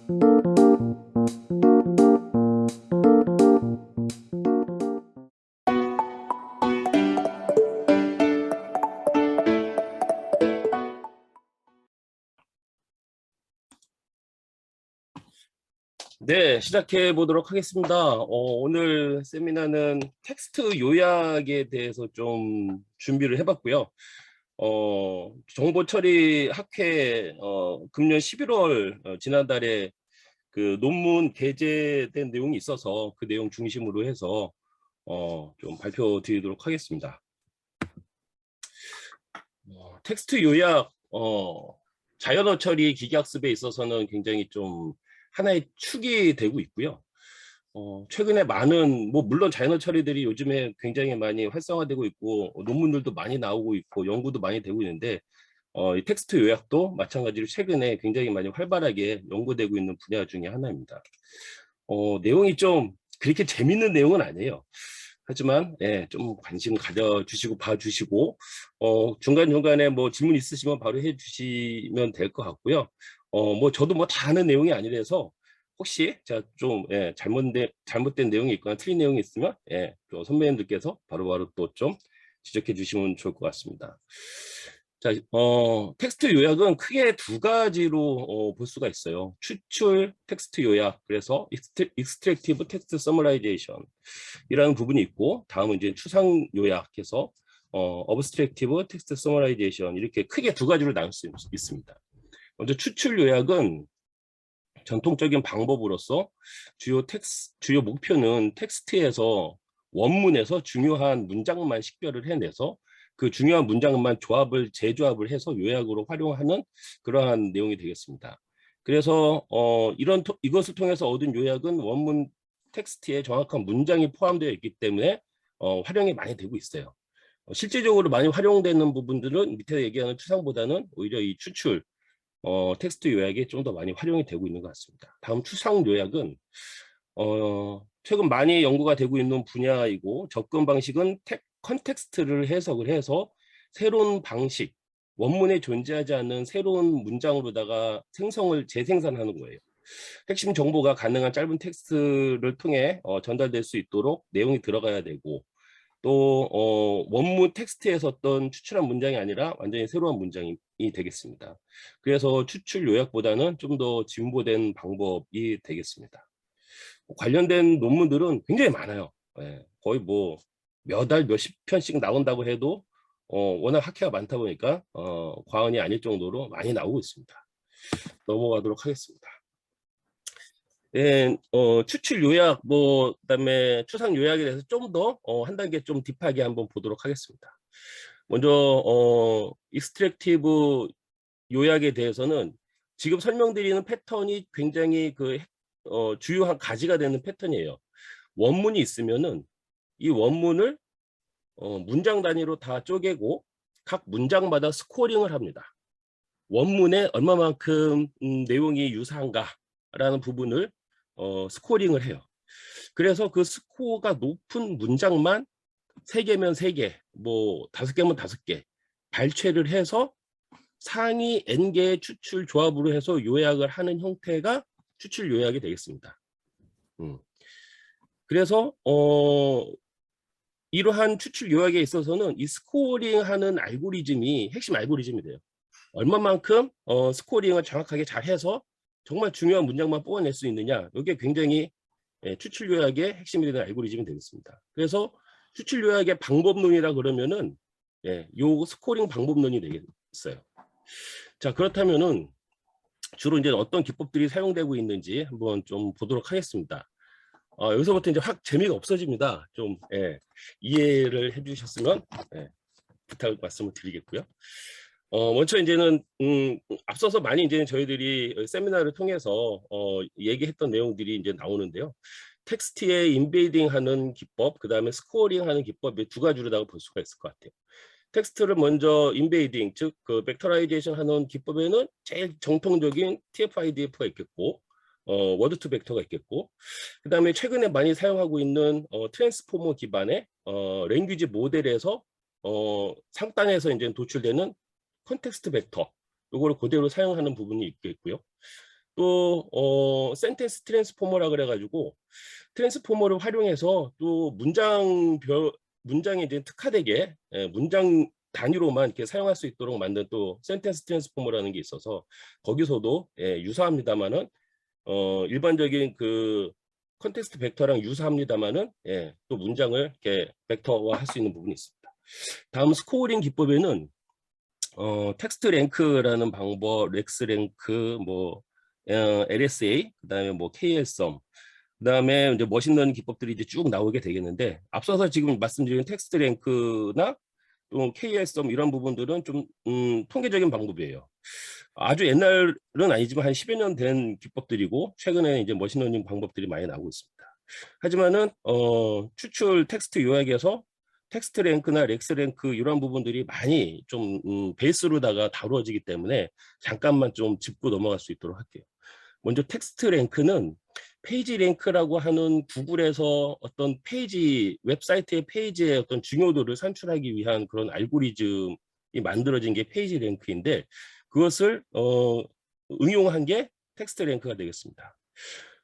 네, 시작해 보도록 하겠습니다. 오늘 세미나는 텍스트 요약에 대해서 좀 준비를 해봤고요. 정보 처리 학회 금년 11월 지난달에 그 논문 게재된 내용이 있어서 그 내용 중심으로 해서 좀 발표 드리도록 하겠습니다. 텍스트 요약 자연어 처리 기계학습에 있어서는 굉장히 좀 하나의 축이 되고 있고요. 최근에 많은 물론 자연어 처리들이 요즘에 굉장히 많이 활성화되고 있고 논문들도 많이 나오고 있고 연구도 많이 되고 있는데 이 텍스트 요약도 마찬가지로 최근에 굉장히 많이 활발하게 연구되고 있는 분야 중에 하나입니다. 내용이 좀 그렇게 재밌는 내용은 아니에요. 하지만 좀 관심 가져주시고 봐주시고 중간중간에 질문 있으시면 바로 해주시면 될 것 같고요. 저도 다 아는 내용이 아니라서 혹시 제가 좀 잘못된 내용이 있거나 틀린 내용이 있으면 또 선배님들께서 바로바로 또 좀 지적해 주시면 좋을 것 같습니다. 자, 텍스트 요약은 크게 두 가지로 볼 수가 있어요. 추출 텍스트 요약, 그래서 익스트랙티브 텍스트 서머라이제이션 이라는 부분이 있고, 다음은 이제 추상 요약해서 어브스트랙티브 텍스트 서머라이제이션, 이렇게 크게 두 가지로 나눌 수 있습니다. 먼저 추출 요약은 전통적인 방법으로서 주요 목표는 텍스트에서 원문에서 중요한 문장만 식별을 해내서 그 중요한 문장만 재조합을 해서 요약으로 활용하는 그러한 내용이 되겠습니다. 그래서 이것을 통해서 얻은 요약은 원문 텍스트에 정확한 문장이 포함되어 있기 때문에 활용이 많이 되고 있어요. 실질적으로 많이 활용되는 부분들은 밑에 얘기하는 추상보다는 오히려 이 추출 텍스트 요약이 좀 더 많이 활용이 되고 있는 것 같습니다. 다음 추상 요약은 최근 많이 연구가 되고 있는 분야이고, 접근 방식은 컨텍스트를 해석을 해서 새로운 방식, 원문에 존재하지 않는 새로운 문장으로다가 재생산하는 거예요. 핵심 정보가 가능한 짧은 텍스트를 통해 전달될 수 있도록 내용이 들어가야 되고, 또 원문 텍스트에서 어떤 추출한 문장이 아니라 완전히 새로운 문장이 되겠습니다. 그래서 추출 요약보다는 좀 더 진보된 방법이 되겠습니다. 관련된 논문들은 굉장히 많아요. 거의 몇 달 몇십 편씩 나온다고 해도 워낙 학회가 많다 보니까 과언이 아닐 정도로 많이 나오고 있습니다. 넘어가도록 하겠습니다. 추출 요약, 그다음에 추상 요약에 대해서 좀 더 한 단계 좀 딥하게 한번 보도록 하겠습니다. 먼저 익스트랙티브 요약에 대해서는 지금 설명드리는 패턴이 굉장히 주요한 가지가 되는 패턴이에요. 원문이 있으면은 이 원문을 문장 단위로 다 쪼개고 각 문장마다 스코어링을 합니다. 원문에 얼마만큼 내용이 유사한가라는 부분을 스코어링을 해요. 그래서 그 스코어가 높은 문장만 3개면 3개, 5개면 5개 발췌를 해서 상위 n개의 추출 조합으로 해서 요약을 하는 형태가 추출 요약이 되겠습니다. 그래서 이러한 추출 요약에 있어서는 이 스코어링하는 알고리즘이 핵심 알고리즘이 돼요. 얼마만큼 스코어링을 정확하게 잘 해서 정말 중요한 문장만 뽑아낼 수 있느냐, 이게 굉장히 추출 요약의 핵심이 되는 알고리즘이 되겠습니다. 그래서 추출 요약의 방법론이라 그러면은 요 스코어링 방법론이 되겠어요. 자, 그렇다면은 주로 이제 어떤 기법들이 사용되고 있는지 한번 좀 보도록 하겠습니다. 여기서부터 이제 확 재미가 없어집니다. 좀 이해를 해주셨으면 부탁 말씀을 드리겠고요. 먼저 이제는 앞서서 많이 이제 저희들이 세미나를 통해서 얘기했던 내용들이 이제 나오는데요. 텍스트에 인베이딩하는 기법, 그 다음에 스코어링하는 기법의 두 가지로다가 볼 수가 있을 것 같아요. 텍스트를 먼저 인베이딩, 즉 그 벡터라이제이션 하는 기법에는 제일 정통적인 TF-IDF가 있겠고, 워드 투 벡터가 있겠고, 그 다음에 최근에 많이 사용하고 있는 트랜스포머 기반의 랭귀지 모델에서 상단에서 이제 도출되는 컨텍스트 벡터, 이거를 그대로 사용하는 부분이 있겠고요. 또 센텐스 트랜스포머라 그래가지고 트랜스포머를 활용해서 또 문장에 이제 특화되게 문장 단위로만 이렇게 사용할 수 있도록 만든 또 센텐스 트랜스포머라는 게 있어서 거기서도 유사합니다만은 일반적인 그 컨텍스트 벡터랑 유사합니다만은 또 문장을 이렇게 벡터화 할 수 있는 부분이 있습니다. 다음 스코어링 기법에는 텍스트 랭크라는 방법, 렉스 랭크, 뭐 LSA, 그다음에 뭐 KLSUM, 그다음에 이제 머신러닝 기법들이 이제 쭉 나오게 되겠는데, 앞서서 지금 말씀드린 텍스트 랭크나 또 KLSUM 이런 부분들은 좀 통계적인 방법이에요. 아주 옛날은 아니지만 한 10여 년 된 기법들이고, 최근에 이제 머신러닝 방법들이 많이 나오고 있습니다. 하지만은 추출 텍스트 요약에서 텍스트 랭크나 렉스 랭크 이런 부분들이 많이 좀 베이스로다가 다루어지기 때문에 잠깐만 좀 짚고 넘어갈 수 있도록 할게요. 먼저 텍스트 랭크는 페이지 랭크라고 하는 구글에서 어떤 페이지, 웹사이트의 페이지의 어떤 중요도를 산출하기 위한 그런 알고리즘이 만들어진 게 페이지 랭크인데, 그것을 응용한 게 텍스트 랭크가 되겠습니다.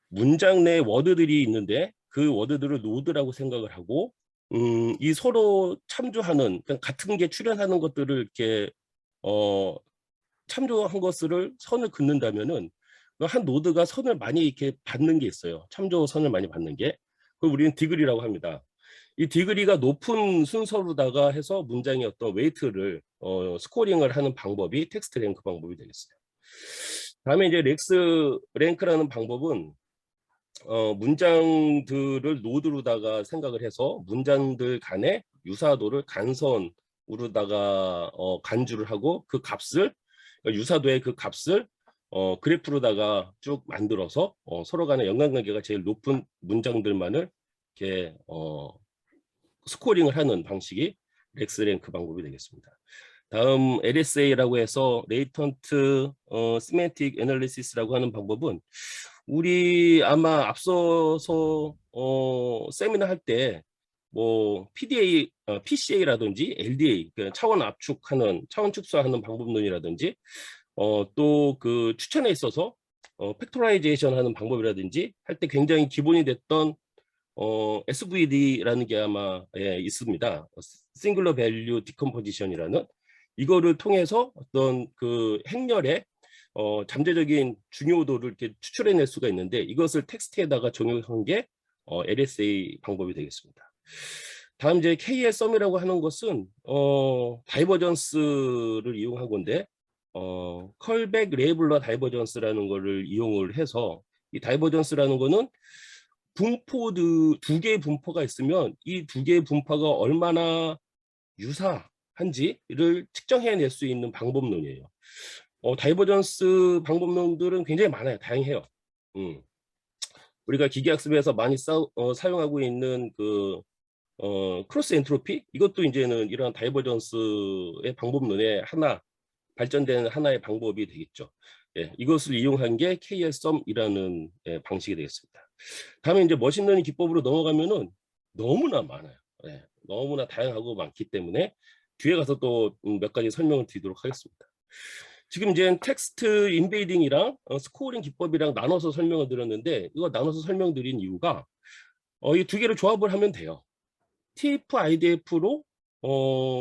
문장 내 워드들이 있는데 그 워드들을 노드라고 생각을 하고 이 서로 참조하는, 같은 게 출현하는 것들을 이렇게 참조한 것을 선을 긋는다면은 한 노드가 선을 많이 이렇게 받는 게 있어요. 참조 선을 많이 받는 게. 그걸 우리는 디그리라고 합니다. 이 디그리가 높은 순서로다가 해서 문장의 어떤 웨이트를 스코링을 하는 방법이 텍스트 랭크 방법이 되겠어요. 다음에 이제 렉스 랭크라는 방법은 문장들을 노드로다가 생각을 해서 문장들 간의 유사도를 간선으로다가 간주를 하고 그 값을, 유사도의 그 값을 그래프로다가 쭉 만들어서 서로 간의 연관관계가 제일 높은 문장들만을 이렇게 스코링을 하는 방식이 렉스 랭크 방법이 되겠습니다. 다음 LSA라고 해서 레이턴트 시멘틱 애널리시스라고 하는 방법은 우리 아마 앞서서 세미나 할 때 뭐 PCA라든지 LDA, 차원 압축하는, 차원 축소하는 방법론이라든지 또 그 추천에 있어서 팩토라이제이션 하는 방법이라든지 할 때 굉장히 기본이 됐던 SVD라는 게 아마 있습니다. 싱글러 밸류 디컴포지션이라는, 이거를 통해서 어떤 그 행렬의 잠재적인 중요도를 이렇게 추출해낼 수가 있는데, 이것을 텍스트에다가 적용한 게 LSA 방법이 되겠습니다. 다음 이제 KLSUM이라고 하는 것은 다이버전스를 이용한 건데, 컬백 레이블러 다이버전스라는 거를 이용을 해서, 이 다이버전스라는 거는 두 개의 분포가 있으면 이 두 개의 분포가 얼마나 유사한지를 측정해낼 수 있는 방법론이에요. 다이버전스 방법론들은 굉장히 많아요. 다양해요. 우리가 기계학습에서 많이 사용하고 있는 그 크로스 엔트로피, 이것도 이제는 이런 다이버전스의 방법론의 발전된 하나의 방법이 되겠죠. 이것을 이용한 게 KLSUM이라는 방식이 되겠습니다. 다음에 이제 머신러닝 기법으로 넘어가면은 너무나 많아요. 너무나 다양하고 많기 때문에 뒤에 가서 또 몇 가지 설명을 드리도록 하겠습니다. 지금 이제 텍스트 인베이딩이랑 스코어링 기법이랑 나눠서 설명을 드렸는데, 이거 나눠서 설명드린 이유가 이 두 개를 조합을 하면 돼요. TF IDF로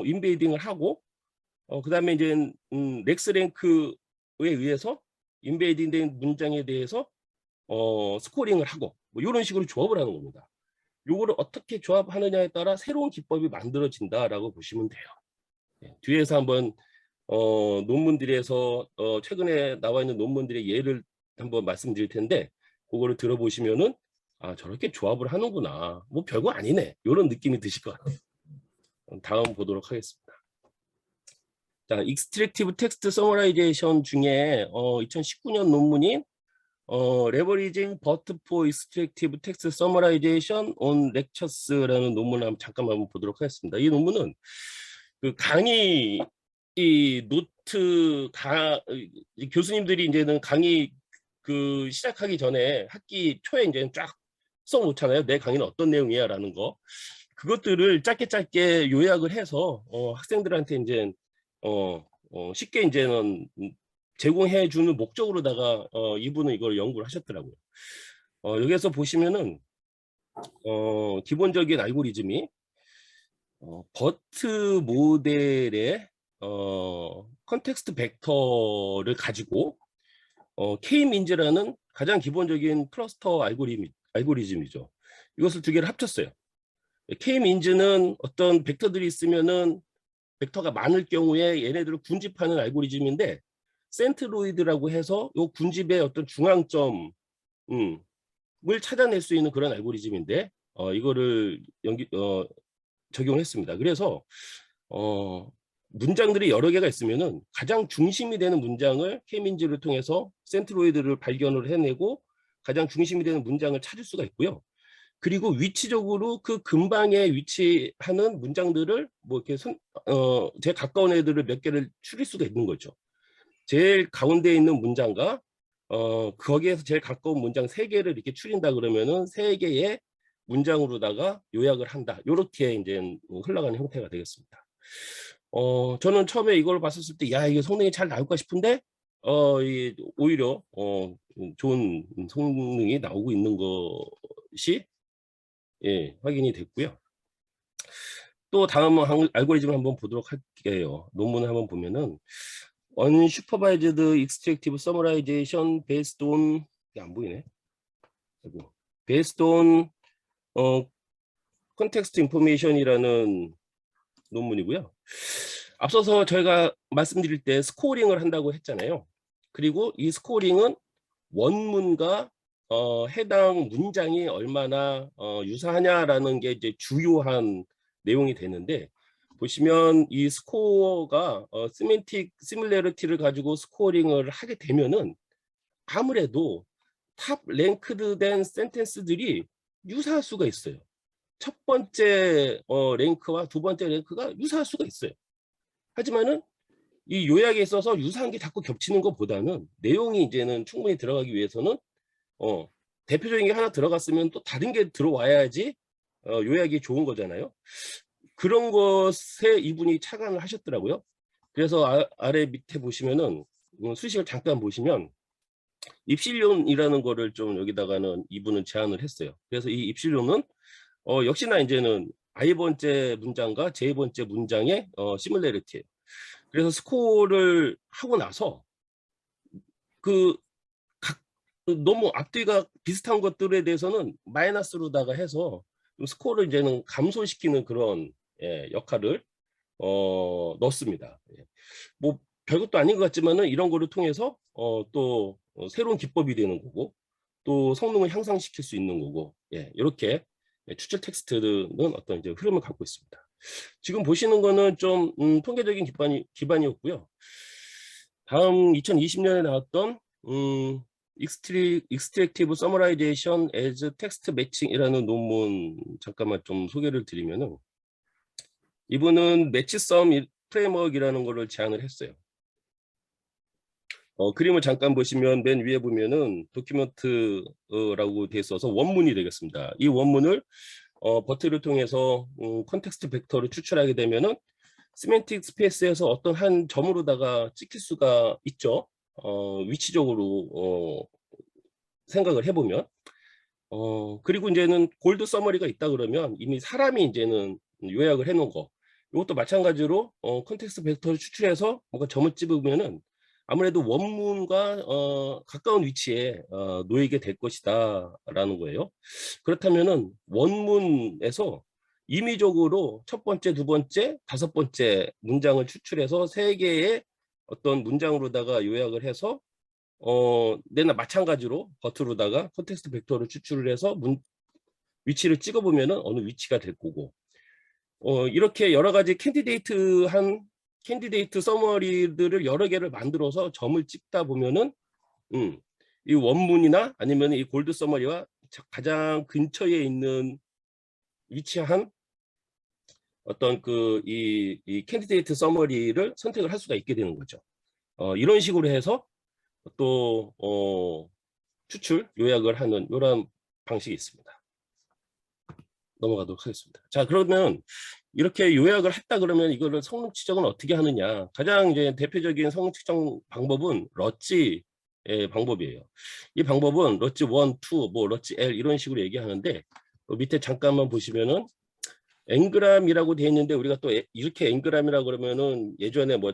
인베이딩을 하고 그다음에 이제 렉스 랭크에 의해서 인베이딩된 문장에 대해서 스코링을 하고, 뭐 이런 식으로 조합을 하는 겁니다. 요거를 어떻게 조합하느냐에 따라 새로운 기법이 만들어진다라고 보시면 돼요. 뒤에서 한번 논문들에서 최근에 나와 있는 논문들의 예를 한번 말씀드릴 텐데, 그거를 들어보시면은 저렇게 조합을 하는구나, 뭐 별거 아니네, 이런 느낌이 드실 것 같아요. 다음 보도록 하겠습니다. 자, 익스트랙티브 텍스트 서머라이제이션 중에 2019년 논문인 레버리징 버트 포 익스트랙티브 텍스트 서머라이제이션 온 렉처스라는 논문을 잠깐만 보도록 하겠습니다. 이 논문은 그 강의 노트 교수님들이 이제는 강의 그 시작하기 전에 학기 초에 이제 쫙 써놓잖아요. 내 강의는 어떤 내용이야라는 거. 그것들을 짧게 요약을 해서 학생들한테 이제 쉽게 이제는 제공해 주는 목적으로다가 이분은 이걸 연구를 하셨더라고요. 여기서 보시면은 기본적인 알고리즘이 버트 모델의 컨텍스트 벡터를 가지고 K-민즈라는 가장 기본적인 클러스터 알고리즘이죠. 이것을 두 개를 합쳤어요. K-민즈는 어떤 벡터들이 있으면은 벡터가 많을 경우에 얘네들을 군집하는 알고리즘인데, 센트로이드라고 해서 이 군집의 어떤 중앙점을 찾아낼 수 있는 그런 알고리즘인데, 이거를 적용했습니다. 그래서 문장들이 여러 개가 있으면은 가장 중심이 되는 문장을 K-민즈를 통해서 센트로이드를 발견을 해내고 가장 중심이 되는 문장을 찾을 수가 있고요. 그리고 위치적으로 그 근방에 위치하는 문장들을 뭐 이렇게 제일 가까운 애들을 몇 개를 추릴 수가 있는 거죠. 제일 가운데 있는 문장과 거기에서 제일 가까운 문장 3개를 이렇게 추린다 그러면은 3개의 문장으로다가 요약을 한다. 요렇게 이제 흘러가는 형태가 되겠습니다. 저는 처음에 이걸 봤었을 때, 야, 이게 성능이 잘 나올까 싶은데, 오히려 좋은 성능이 나오고 있는 것이 확인이 됐고요. 또 다음 알고리즘을 한번 보도록 할게요. 논문을 한번 보면은 unsupervised extractive summarization based on, 안 보이네. based on context information이라는 논문이고요. 앞서서 저희가 말씀드릴 때 스코어링을 한다고 했잖아요. 그리고 이 스코어링은 원문과 해당 문장이 얼마나 유사하냐라는 게 이제 주요한 내용이 되는데, 보시면 이 스코어가 시멘틱 시뮬레리티를 가지고 스코어링을 하게 되면은 아무래도 탑 랭크드 된 센텐스들이 유사할 수가 있어요. 첫 번째 랭크와 두 번째 랭크가 유사할 수가 있어요. 하지만은 이 요약에 있어서 유사한 게 자꾸 겹치는 것보다는 내용이 이제는 충분히 들어가기 위해서는 대표적인 게 하나 들어갔으면 또 다른 게 들어와야지 요약이 좋은 거잖아요. 그런 것에 이분이 착안을 하셨더라고요. 그래서 아래 밑에 보시면은 수식을 잠깐 보시면 입실론이라는 거를 좀 여기다가는 이분은 제안을 했어요. 그래서 이 입실론은 역시나 이제는 I번째 문장과 J번째 문장의 시뮬레리티예요. 그래서 스코어를 하고 나서 그 너무 앞뒤가 비슷한 것들에 대해서는 마이너스로다가 해서 스코어를 이제는 감소시키는 그런 역할을 넣습니다. 뭐 별것도 아닌 것 같지만은 이런 거를 통해서 또 새로운 기법이 되는 거고, 또 성능을 향상시킬 수 있는 거고, 이렇게 추출 텍스트는 어떤 이제 흐름을 갖고 있습니다. 지금 보시는 거는 좀 통계적인 기반이었고요. 다음 2020년에 나왔던 Extractive Summarization as Text Matching이라는 논문 잠깐만 좀 소개를 드리면은, 이분은 매치썸 프레임워크이라는 거를 제안을 했어요. 그림을 잠깐 보시면 맨 위에 보면은 도큐멘트라고 돼 있어서 원문이 되겠습니다. 이 원문을 버트를 통해서 컨텍스트 벡터를 추출하게 되면은 시멘틱 스페이스에서 어떤 한 점으로다가 찍힐 수가 있죠. 위치적으로 생각을 해보면. 그리고 이제는 골드 서머리가 있다 그러면 이미 사람이 이제는 요약을 해놓은 거, 이것도 마찬가지로 컨텍스트 벡터를 추출해서 뭔가 점을 찍으면은 아무래도 원문과 가까운 위치에 놓이게 될 것이다 라는 거예요. 그렇다면은 원문에서 임의적으로 첫 번째, 두 번째, 다섯 번째 문장을 추출해서 3개의 어떤 문장으로다가 요약을 해서 내나 마찬가지로 버트로다가 컨텍스트 벡터를 추출을 해서 위치를 찍어보면은 어느 위치가 될 거고, 이렇게 여러 가지 캔디데이트 서머리들을 여러 개를 만들어서 점을 찍다 보면은 이 원문이나 아니면 이 골드 서머리와 가장 근처에 있는 위치한 어떤 이 캔디데이트 서머리를 선택을 할 수가 있게 되는 거죠. 이런 식으로 해서 또 추출 요약을 하는 이런 방식이 있습니다. 넘어가도록 하겠습니다. 자, 그러면 이렇게 요약을 했다 그러면 이거를 성능 측정은 어떻게 하느냐? 가장 이제 대표적인 성능 측정 방법은 러치의 방법이에요. 이 방법은 러치 1, 2, 뭐 러치 L 이런 식으로 얘기하는데 밑에 잠깐만 보시면은 Ng이라고 되어 있는데 우리가 또 이렇게 Ng이라고 그러면은 예전에 뭐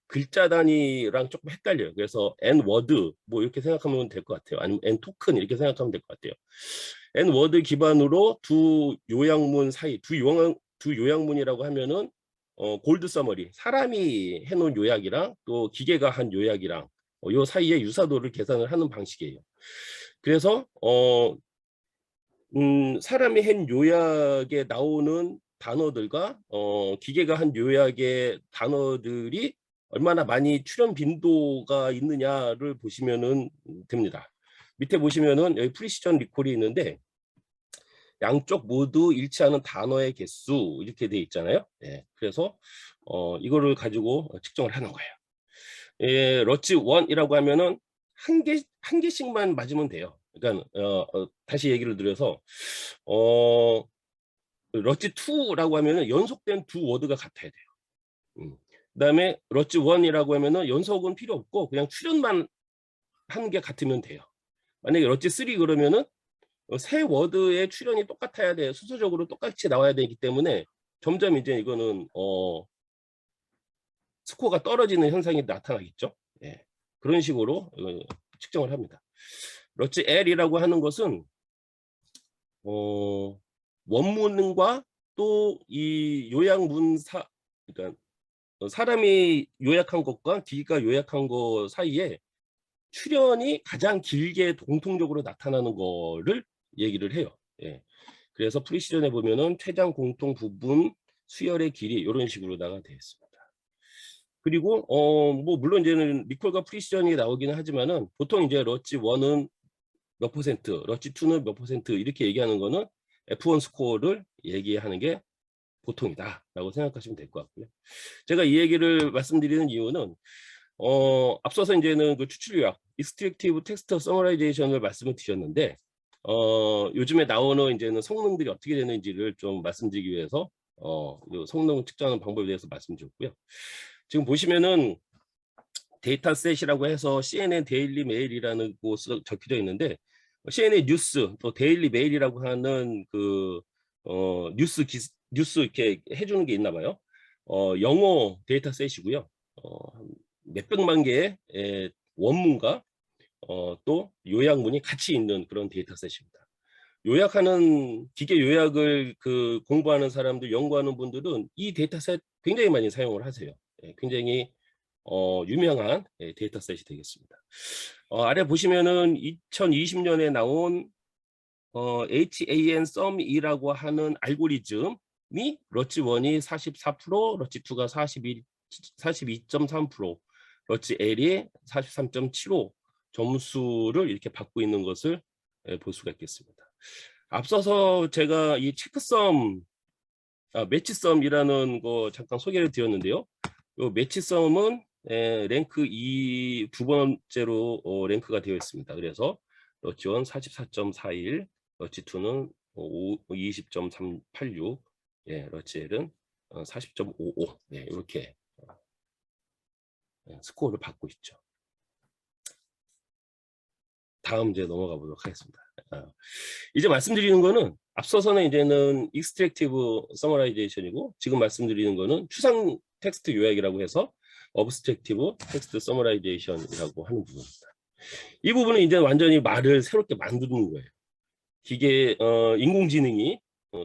글자 단위랑 조금 헷갈려요. 그래서 N워드 뭐 이렇게 생각하면 될 것 같아요. 아니면 N토큰 이렇게 생각하면 될 것 같아요. N워드 기반으로 두 요약문 사이, 두 요약문이라고 하면은 골드 서머리, 사람이 해놓은 요약이랑 또 기계가 한 요약이랑 요 사이의 유사도를 계산을 하는 방식이에요. 그래서 사람이 한 요약에 나오는 단어들과 기계가 한 요약의 단어들이 얼마나 많이 출현 빈도가 있느냐를 보시면은 됩니다. 밑에 보시면은 여기 프리시전 리콜이 있는데 양쪽 모두 일치하는 단어의 개수 이렇게 돼 있잖아요. 예, 그래서 이거를 가지고 측정을 하는 거예요. 예, 러치 1이라고 하면은 한 개씩만 맞으면 돼요. 그러니까 다시 얘기를 드려서 러치 2라고 하면은 연속된 두 워드가 같아야 돼요. 그다음에 러치 1이라고 하면은 연속은 필요 없고 그냥 출연만 하는 게 같으면 돼요. 만약에 러치 3 그러면은 세 워드의 출연이 똑같아야 돼요. 순서적으로 똑같이 나와야 되기 때문에 점점 이제 이거는 스코어가 떨어지는 현상이 나타나겠죠. 예. 그런 식으로 측정을 합니다. 러치 L이라고 하는 것은 원문과 또 이 요약문사 그러니까 사람이 요약한 것과 기계가 요약한 것 사이에 출연이 가장 길게 공통적으로 나타나는 거를 얘기를 해요. 예. 그래서 프리시전에 보면은 최장 공통 부분 수열의 길이 이런 식으로 나가 되어 있습니다. 그리고 뭐 물론 이제는 리콜과 프리시전이 나오기는 하지만은 보통 이제 러치 1은 몇 퍼센트, 러치 2는 몇 퍼센트 이렇게 얘기하는 거는 F1 스코어를 얘기하는 게 보통이다라고 생각하시면 될 것 같고요. 제가 이 얘기를 말씀드리는 이유는 앞서서 이제는 그 추출 요약, extractive text summarization을 말씀을 드렸는데 요즘에 나오는 이제는 성능들이 어떻게 되는지를 좀 말씀드리기 위해서 요 성능 측정하는 방법에 대해서 말씀드렸고요. 지금 보시면은 데이터셋이라고 해서 CNN 데일리 메일이라는 곳에 적혀져 있는데 CNN 뉴스 또 데일리 메일이라고 하는 그 뉴스 이렇게 해주는 게 있나 봐요. 영어 데이터셋이고요. 몇백만 개의 원문과 또 요약문이 같이 있는 그런 데이터셋입니다. 요약하는 기계 요약을 공부하는 사람들, 연구하는 분들은 이 데이터셋 굉장히 많이 사용을 하세요. 굉장히 유명한 데이터셋이 되겠습니다. 아래 보시면은 2020년에 나온 HAN SUM2라고 하는 알고리즘이 러치 1이 44%, 러치 2가 42.3%, 러치 L이 43.75 점수를 이렇게 받고 있는 것을 볼 수가 있겠습니다. 앞서서 제가 이 체크썸, 매치썸이라는 거 잠깐 소개를 드렸는데요. 이 매치썸은 랭크 2 두 번째로 랭크가 되어 있습니다. 그래서 러치 1 44.41, 러치 2는 20.386, 예, 러치 L은 40.55, 네, 이렇게 스코어를 받고 있죠. 다음 이제 넘어가 보도록 하겠습니다. 이제 말씀드리는 거는 앞서서는 이제는 extractive summarization이고 지금 말씀드리는 거는 추상 텍스트 요약이라고 해서 abstractive text summarization이라고 하는 부분입니다. 이 부분은 이제 완전히 말을 새롭게 만드는 거예요. 기계 인공지능이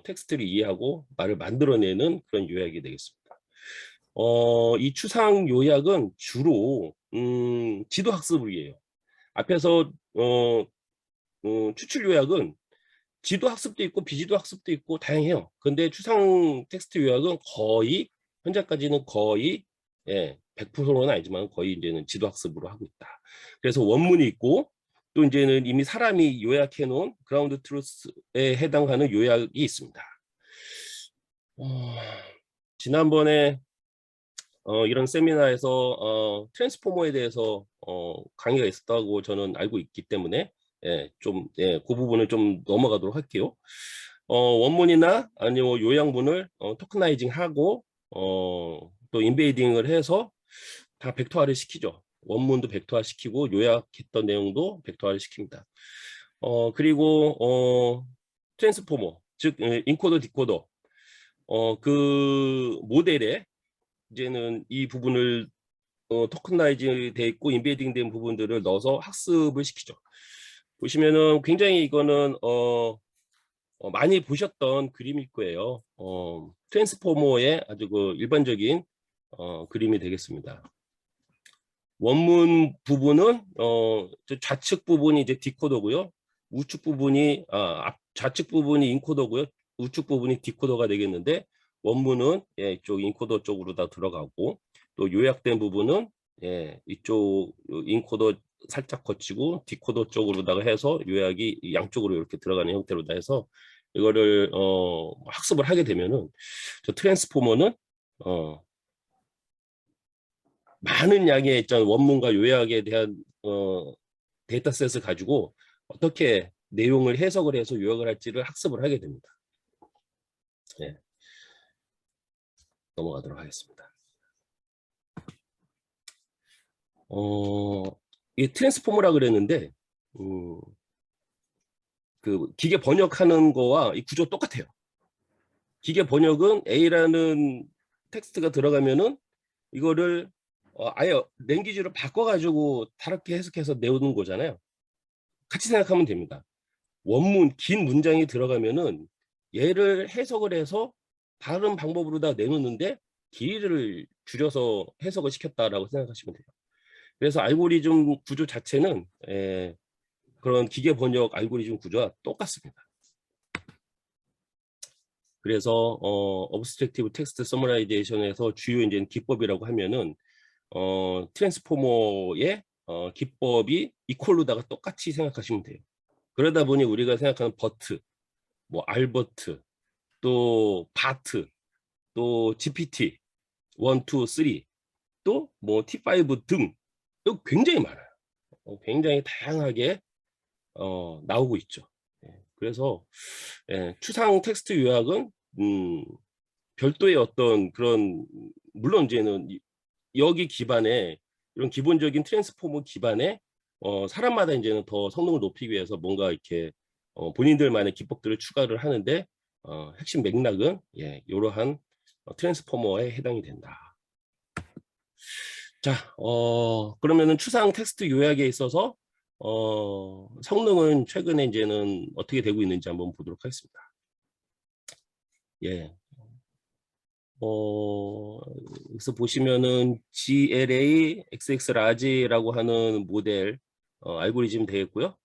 텍스트를 이해하고 말을 만들어내는 그런 요약이 되겠습니다. 이 추상 요약은 주로 지도 학습이에요. 앞에서 추출 요약은 지도 학습도 있고 비지도 학습도 있고 다양해요. 근데 추상 텍스트 요약은 거의 현재까지는 거의 100%는 아니지만 거의 이제는 지도 학습으로 하고 있다. 그래서 원문이 있고 또 이제는 이미 사람이 요약해 놓은 그라운드 트루스에 해당하는 요약이 있습니다. 지난번에 이런 세미나에서 트랜스포머에 대해서 강의가 있었다고 저는 알고 있기 때문에 그 부분을 좀 넘어가도록 할게요. 원문이나 아니면 요약문을 토커나이징하고 또 인베이딩을 해서 다 벡터화를 시키죠. 원문도 벡터화 시키고 요약했던 내용도 벡터화를 시킵니다. 그리고 트랜스포머, 즉 인코더 디코더 그 모델에 이제는 이 부분을 토커나이즈 돼 있고 인베이딩 된 부분들을 넣어서 학습을 시키죠. 보시면은 굉장히 이거는 많이 보셨던 그림일 거예요. 트랜스포머의 아주 그 일반적인 그림이 되겠습니다. 원문 부분은 저 좌측 부분이 이제 디코더고요. 우측 부분이 좌측 부분이 인코더고요. 우측 부분이 디코더가 되겠는데 원문은 이쪽 인코더 쪽으로 다 들어가고 또 요약된 부분은 이쪽 인코더 살짝 거치고 디코더 쪽으로다가 해서 요약이 양쪽으로 이렇게 들어가는 형태로 다 해서 이거를 학습을 하게 되면은 저 트랜스포머는 많은 양의 있잖아 원문과 요약에 대한 데이터셋을 가지고 어떻게 내용을 해석을 해서 요약을 할지를 학습을 하게 됩니다. 네. 넘어가도록 하겠습니다. 이 트랜스포머라 그랬는데 그 기계 번역하는 거와 이 구조 똑같아요. 기계 번역은 A라는 텍스트가 들어가면은 이거를 아예 랭귀지로 바꿔가지고 다르게 해석해서 내오는 거잖아요. 같이 생각하면 됩니다. 원문 긴 문장이 들어가면은 얘를 해석을 해서 다른 방법으로 다 내놓는데 길이를 줄여서 해석을 시켰다라고 생각하시면 돼요. 그래서 알고리즘 구조 자체는 그런 기계 번역 알고리즘 구조와 똑같습니다. 그래서 Obstructive Text Summarization에서 주요 이제 기법이라고 하면은 트랜스포머의 기법이 이퀄로다가 똑같이 생각하시면 돼요. 그러다 보니 우리가 생각하는 버트, 뭐 알버트, 또 바트, 또 GPT 1, 2, 3, 또 뭐 T5 등 이거 굉장히 많아요. 굉장히 다양하게 나오고 있죠. 그래서 추상 텍스트 요약은 별도의 어떤 그런 물론 이제는 여기 기반에 이런 기본적인 트랜스포머 기반에 사람마다 이제는 더 성능을 높이기 위해서 뭔가 이렇게 본인들만의 기법들을 추가를 하는데 핵심 맥락은 이러한 트랜스포머에 해당이 된다. 자, 그러면은 추상 텍스트 요약에 있어서 성능은 최근에 이제는 어떻게 되고 있는지 한번 보도록 하겠습니다. 예. 여기서 보시면은 GLA XX라지라고 하는 모델 알고리즘 되겠고요.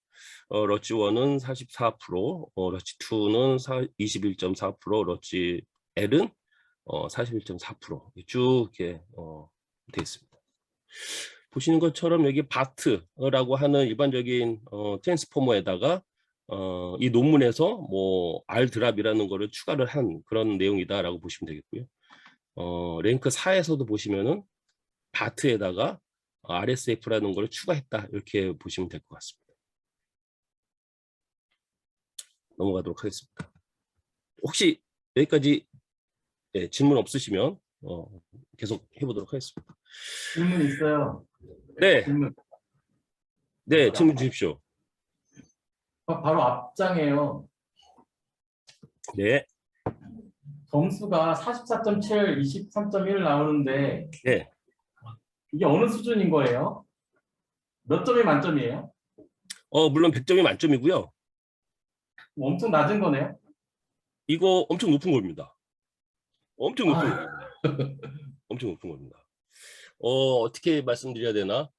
러치 1은 44%, 러치 2는 21.4%, 러치 L은 41.4% 쭉 이렇게 되어 있습니다. 보시는 것처럼 여기 바트라고 하는 일반적인 트랜스포머에다가 이 논문에서 뭐 R 드랍이라는 거를 추가를 한 그런 내용이다라고 보시면 되겠고요. 랭크 4에서도 보시면은 바트에다가 RSF라는 걸 추가했다 이렇게 보시면 될 것 같습니다. 넘어가도록 하겠습니다. 혹시 여기까지 질문 없으시면 계속 해보도록 하겠습니다. 질문 있어요. 네, 질문. 네, 질문 주십시오. 바로 앞장이에요. 네, 점수가 44.7, 23.1 나오는데 네. 이게 어느 수준인 거예요? 몇 점이 만점이에요? 물론 100점이 만점이고요. 엄청 낮은 거네요. 이거 엄청 높은 겁니다. 엄청 높은 아, 겁니다. 엄청 높은 겁니다. 어떻게 말씀드려야 되나?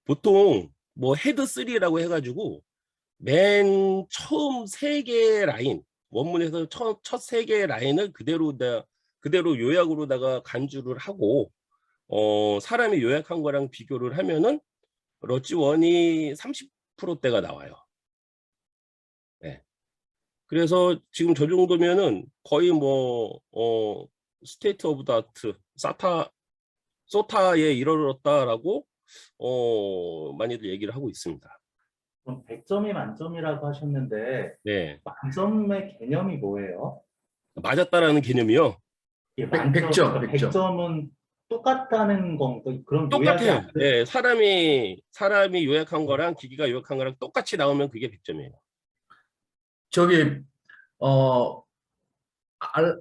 보통 뭐 헤드 3라고 해가지고 맨 처음 3개 라인 원문에서 첫 3개 라인을 그대로 요약으로다가 간주를 하고 사람이 요약한 거랑 비교를 하면은 러치 1이 30%대가 나와요. 네. 그래서 지금 저 정도면은 거의 뭐 스테이트 오브 더 아트 소타에 이르렀다라고 많이들 얘기를 하고 있습니다. 그럼 100점이 만점이라고 하셨는데 네. 만점의 개념이 뭐예요? 맞았다라는 개념이요. 예, 100점, 그러니까 100점. 100점은 똑같다는 건가? 그럼 요약이 똑같아요. 안 돼? 예, 사람이 요약한 거랑 기기가 요약한 거랑 똑같이 나오면 그게 100점이에요. 저기 어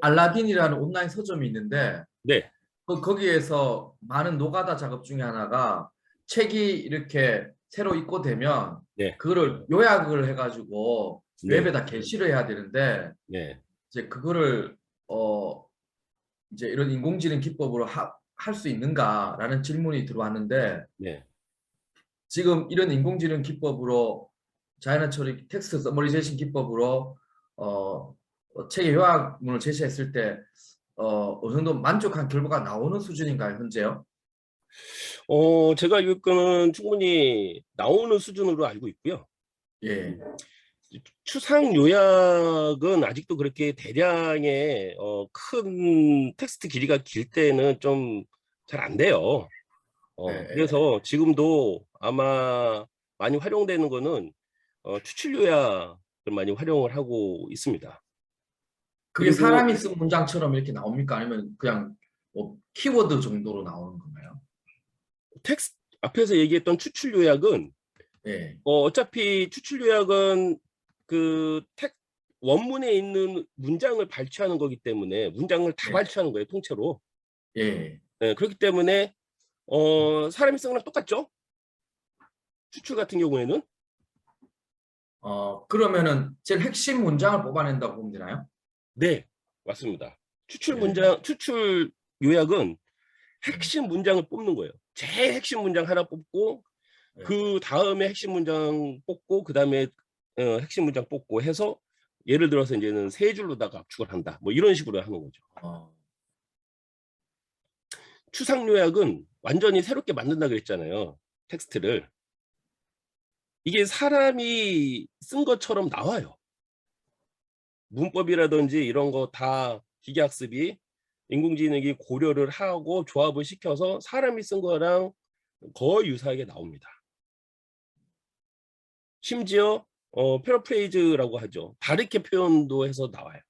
알라딘이라는 온라인 서점이 있는데 네. 거기에서 많은 노가다 작업 중에 하나가 책이 이렇게 새로 입고되면 네. 그거를 요약을 해가지고 네. 웹에다 게시를 해야 되는데 네. 이제 그거를 이제 이런 인공지능 기법으로 할 수 있는가라는 질문이 들어왔는데 네. 지금 이런 인공지능 기법으로 자연어 처리 텍스트 서머리제이션 기법으로 책의 요약문을 제시했을 때 어느 정도 만족한 결과가 나오는 수준인가요, 현재요? 제가 읽기로는 충분히 나오는 수준으로 알고 있고요. 예. 추상 요약은 아직도 그렇게 대량의 큰 텍스트 길이가 길 때는 좀 잘 안 돼요. 네. 그래서 지금도 아마 많이 활용되는 거는 추출 요약을 많이 활용을 하고 있습니다. 그게 그리고 사람이 쓴 문장처럼 이렇게 나옵니까? 아니면 그냥 뭐 키워드 정도로 나오는 건가요? 텍스트 앞에서 얘기했던 추출 요약은 예. 어차피 추출 요약은 그 원문에 있는 문장을 발췌하는 거기 때문에 문장을 다 네. 발췌하는 거예요, 통째로. 예. 네, 그렇기 때문에 사람이 쓴 거랑 똑같죠? 추출 같은 경우에는. 그러면은 제일 핵심 문장을 뽑아낸다고 보면 되나요? 네, 맞습니다. 추출 네. 추출 요약은 핵심 문장을 뽑는 거예요. 제일 핵심 문장 하나 뽑고 네. 그 다음에 핵심 문장 뽑고 그 다음에 핵심 문장 뽑고 해서 예를 들어서 이제는 세 줄로다가 압축을 한다. 뭐 이런 식으로 하는 거죠. 추상 요약은 완전히 새롭게 만든다 그랬잖아요. 텍스트를. 이게 사람이 쓴 것처럼 나와요. 문법이라든지 이런 거 다 기계학습이 인공지능이 고려를 하고 조합을 시켜서 사람이 쓴 거랑 거의 유사하게 나옵니다. 심지어 패러프레이즈라고 하죠. 다르게 표현도 해서 나와요.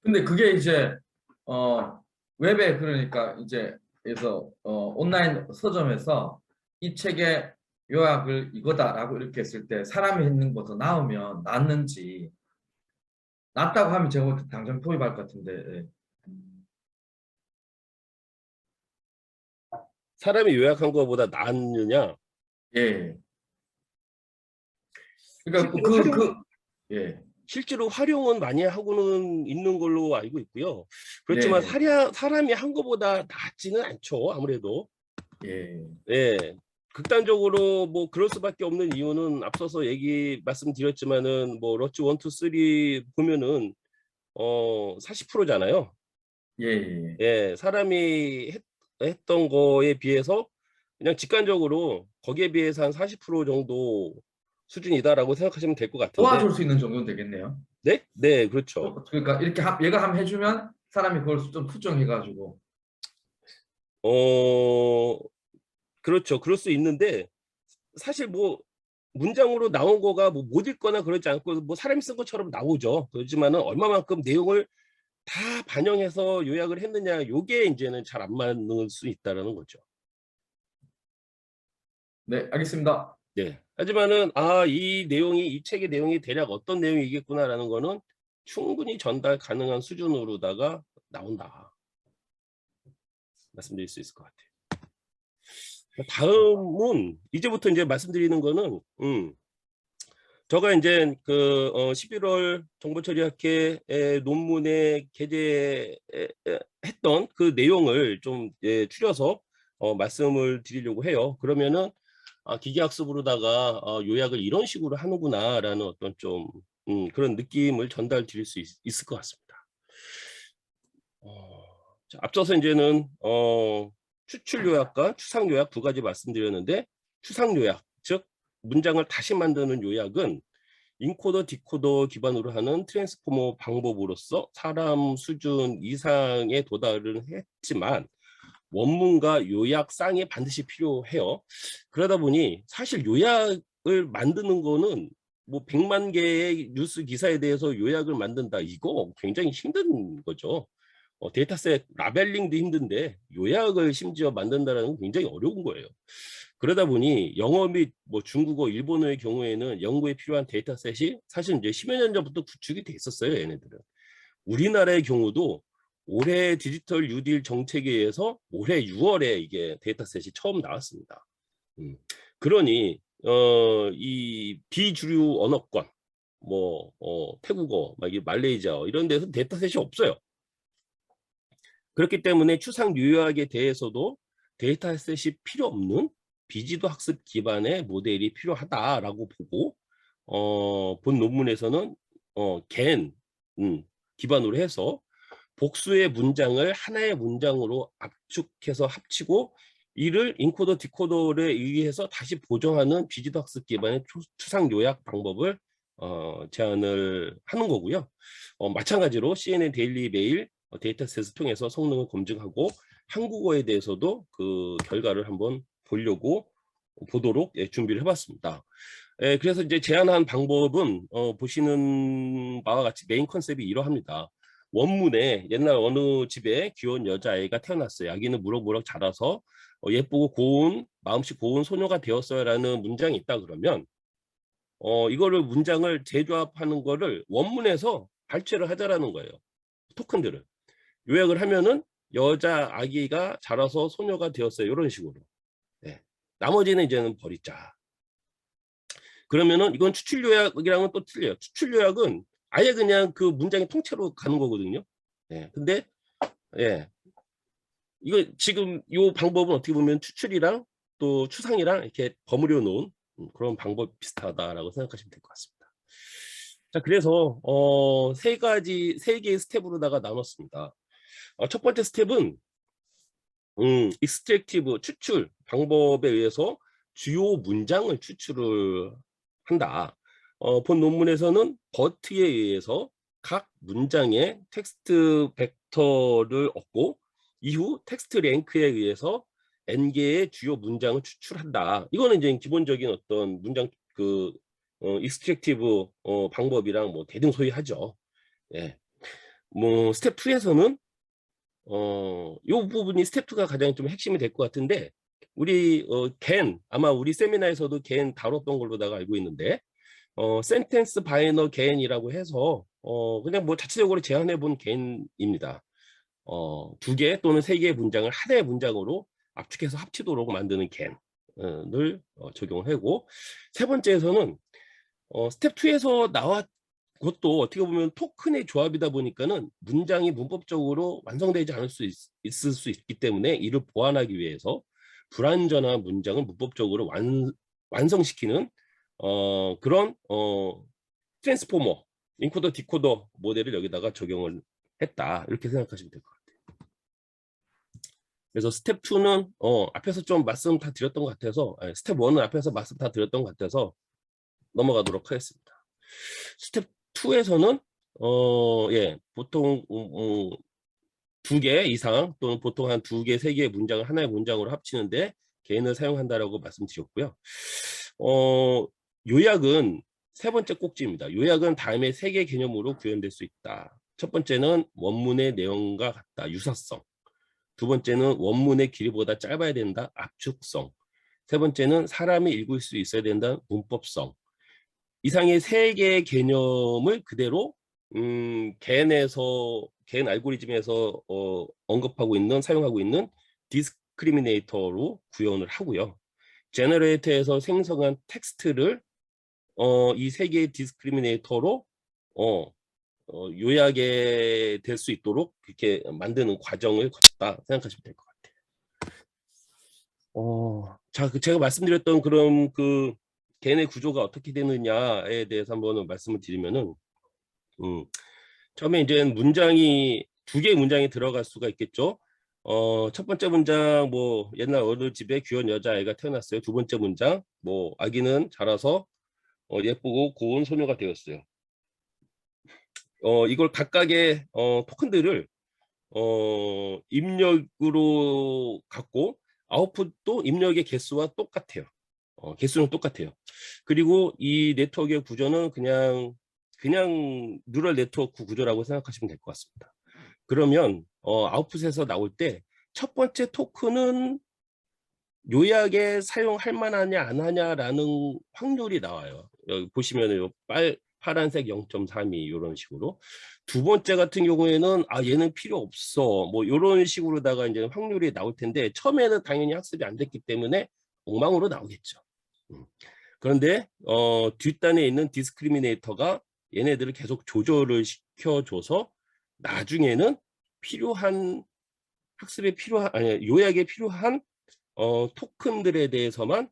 근데 그게 이제 웹에 그러니까 이제 그래서 온라인 서점에서 이 책의 요약을 이거다라고 이렇게 했을 때 사람이 했는 것보다 나으면 낫는지 낫다고 하면 제가 볼때 당장 도입할 것 같은데. 사람이 요약한 것보다 낫느냐? 예. 그러니까 예. 실제로 활용은 많이 하고는 있는 걸로 알고 있고요. 그렇지만 네. 사람이 한 것보다 낫지는 않죠. 아무래도. 예. 예. 극단적으로 뭐 그럴 수밖에 없는 이유는 앞서서 말씀드렸지만은 뭐 러츠 1, 2, 3 보면은 40%잖아요. 예. 예, 사람이 했던 거에 비해서 그냥 직관적으로 거기에 비해서 한 40% 정도 수준이다라고 생각하시면 될 것 같은데. 도와줄 수 있는 정도는 되겠네요. 네? 네, 그렇죠. 그러니까 이렇게 얘가 한번 해주면 사람이 그걸 좀 수정해가지고. 그렇죠. 그럴 수 있는데 사실 뭐 문장으로 나온 거가 뭐 못 읽거나 그러지 않고 뭐 사람이 쓴 것처럼 나오죠. 그렇지만은 얼마만큼 내용을 다 반영해서 요약을 했느냐, 요게 이제는 잘 안 맞는 수 있다라는 거죠. 네, 알겠습니다. 네. 하지만은 이 책의 내용이 대략 어떤 내용이겠구나라는 거는 충분히 전달 가능한 수준으로다가 나온다. 말씀드릴 수 있을 것 같아요. 다음은 이제부터 이제 말씀드리는 거는 제가 이제 그 11월 정보처리학회 논문에 게재했던 그 내용을 좀 추려서 말씀을 드리려고 해요. 그러면은 기계학습으로다가 요약을 이런 식으로 하는구나라는 어떤 좀 그런 느낌을 전달 드릴 수 있을 것 같습니다. 자, 앞서서 이제는 추출 요약과 추상 요약 두 가지 말씀드렸는데, 추상 요약, 즉 문장을 다시 만드는 요약은 인코더, 디코더 기반으로 하는 트랜스포머 방법으로서 사람 수준 이상에 도달을 했지만 원문과 요약상이 반드시 필요해요. 그러다 보니 사실 요약을 만드는 거는 뭐 100만 개의 뉴스 기사에 대해서 요약을 만든다, 이거 굉장히 힘든 거죠. 데이터셋 라벨링도 힘든데 요약을 심지어 만든다는 건 굉장히 어려운 거예요. 그러다 보니 영어 및 뭐 중국어, 일본어의 경우에는 연구에 필요한 데이터셋이 사실 이제 10여 년 전부터 구축이 돼 있었어요, 얘네들은. 우리나라의 경우도 올해 디지털 뉴딜 정책에 의해서 올해 6월에 이게 데이터셋이 처음 나왔습니다. 그러니 이 비주류 언어권, 뭐 태국어, 막 말레이시아 이런 데서 데이터셋이 없어요. 그렇기 때문에 추상 요약에 대해서도 데이터셋이 필요 없는 비지도 학습 기반의 모델이 필요하다라고 보고 본 논문에서는 겐 기반으로 해서 복수의 문장을 하나의 문장으로 압축해서 합치고 이를 인코더 디코더에 의해서 다시 보정하는 비지도 학습 기반의 추상 요약 방법을 제안을 하는 거고요. 마찬가지로 CNN 데일리 메일 데이터셋을 통해서 성능을 검증하고 한국어에 대해서도 그 결과를 한번 보도록 준비를 해봤습니다. 그래서 이제 제안한 방법은 보시는 바와 같이 메인 컨셉이 이러합니다. 원문에 옛날 어느 집에 귀여운 여자아이가 태어났어요. 아기는 무럭무럭 자라서 예쁘고 고운, 마음씨 고운 소녀가 되었어요 라는 문장이 있다 그러면 이거를 문장을 재조합하는 거를 원문에서 발췌를 하자라는 거예요. 토큰들을. 요약을 하면은 여자 아기가 자라서 소녀가 되었어요. 이런 식으로. 네. 나머지는 이제는 버리자. 그러면은 이건 추출 요약이랑은 또 틀려요. 추출 요약은 아예 그냥 그 문장의 통째로 가는 거거든요. 예. 근데 예. 이거 지금 이 방법은 어떻게 보면 추출이랑 또 추상이랑 이렇게 버무려 놓은 그런 방법 비슷하다라고 생각하시면 될 것 같습니다. 자, 그래서 세 개의 스텝으로다가 나눴습니다. 첫 번째 스텝은 익스트랙티브 추출 방법에 의해서 주요 문장을 추출을 한다. 본 논문에서는 버트에 의해서 각 문장의 텍스트 벡터를 얻고 이후 텍스트 랭크에 의해서 n개의 주요 문장을 추출한다. 이거는 이제 기본적인 어떤 문장 익스트랙티브 방법이랑 뭐 대등소이하죠. 예. 뭐 스텝 2에서는 요 부분이 스텝 2가 가장 좀 핵심이 될 것 같은데 우리 겐 아마 우리 세미나에서도 겐 다뤘던 걸로다가 알고 있는데 센텐스 바이너 겐이라고 해서 그냥 뭐 자체적으로 제안해 본 겐입니다. 2개 또는 3개의 문장을 하나의 문장으로 압축해서 합치도록 만드는 겐을 적용을 하고 세 번째에서는 스텝 2에서 나왔 그것도 어떻게 보면 토큰의 조합이다 보니까는 문장이 문법적으로 완성되지 않을 수 있을 수 있기 때문에 이를 보완하기 위해서 불완전한 문장을 문법적으로 완성시키는 그런 트랜스포머, 인코더, 디코더 모델을 여기다가 적용을 했다. 이렇게 생각하시면 될 것 같아요. 그래서 스텝 2는 앞에서 좀 말씀 다 드렸던 것 같아서 스텝 1은 앞에서 말씀 다 드렸던 것 같아서 넘어가도록 하겠습니다. 스텝 2에서는 예, 보통 2개 이상 또는 보통 한 2개, 3개의 문장을 하나의 문장으로 합치는데 개인을 사용한다라고 말씀드렸고요. 요약은 세 번째 꼭지입니다. 요약은 다음에 3개 개념으로 구현될 수 있다. 첫 번째는 원문의 내용과 같다. 유사성. 두 번째는 원문의 길이보다 짧아야 된다. 압축성. 세 번째는 사람이 읽을 수 있어야 된다. 문법성. 이상의 3개의 개념을 그대로 겐 알고리즘에서 언급하고 있는 사용하고 있는 디스크리미네이터로 구현을 하고요. 제너레이터에서 생성한 텍스트를 이 3개의 디스크리미네이터로 요약이 될 수 있도록 이렇게 만드는 과정을 거쳤다 생각하시면 될 것 같아요. 자, 제가 말씀드렸던 그런 겐의 구조가 어떻게 되느냐에 대해서 한번 말씀을 드리면은 처음에 이제 문장이 2개의 문장이 들어갈 수가 있겠죠. 첫 번째 문장 뭐 옛날 어느 집에 귀여운 여자아이가 태어났어요. 두 번째 문장 뭐 아기는 자라서 예쁘고 고운 소녀가 되었어요. 이걸 각각의 토큰들을 입력으로 갖고 아웃풋도 입력의 개수와 똑같아요. 개수는 똑같아요. 그리고 이 네트워크의 구조는 그냥 뉴럴 네트워크 구조라고 생각하시면 될 것 같습니다. 그러면 아웃풋에서 나올 때 첫 번째 토큰은 요약에 사용할 만하냐 안 하냐라는 확률이 나와요. 여기 보시면은 파란색 0.32 이런 식으로. 두 번째 같은 경우에는 얘는 필요 없어 뭐 이런 식으로다가 이제 확률이 나올 텐데 처음에는 당연히 학습이 안 됐기 때문에 엉망으로 나오겠죠. 그런데 뒷단에 있는 디스크리미네이터가 얘네들을 계속 조절을 시켜줘서 나중에는 필요한 학습에 필요한 요약에 필요한 토큰들에 대해서만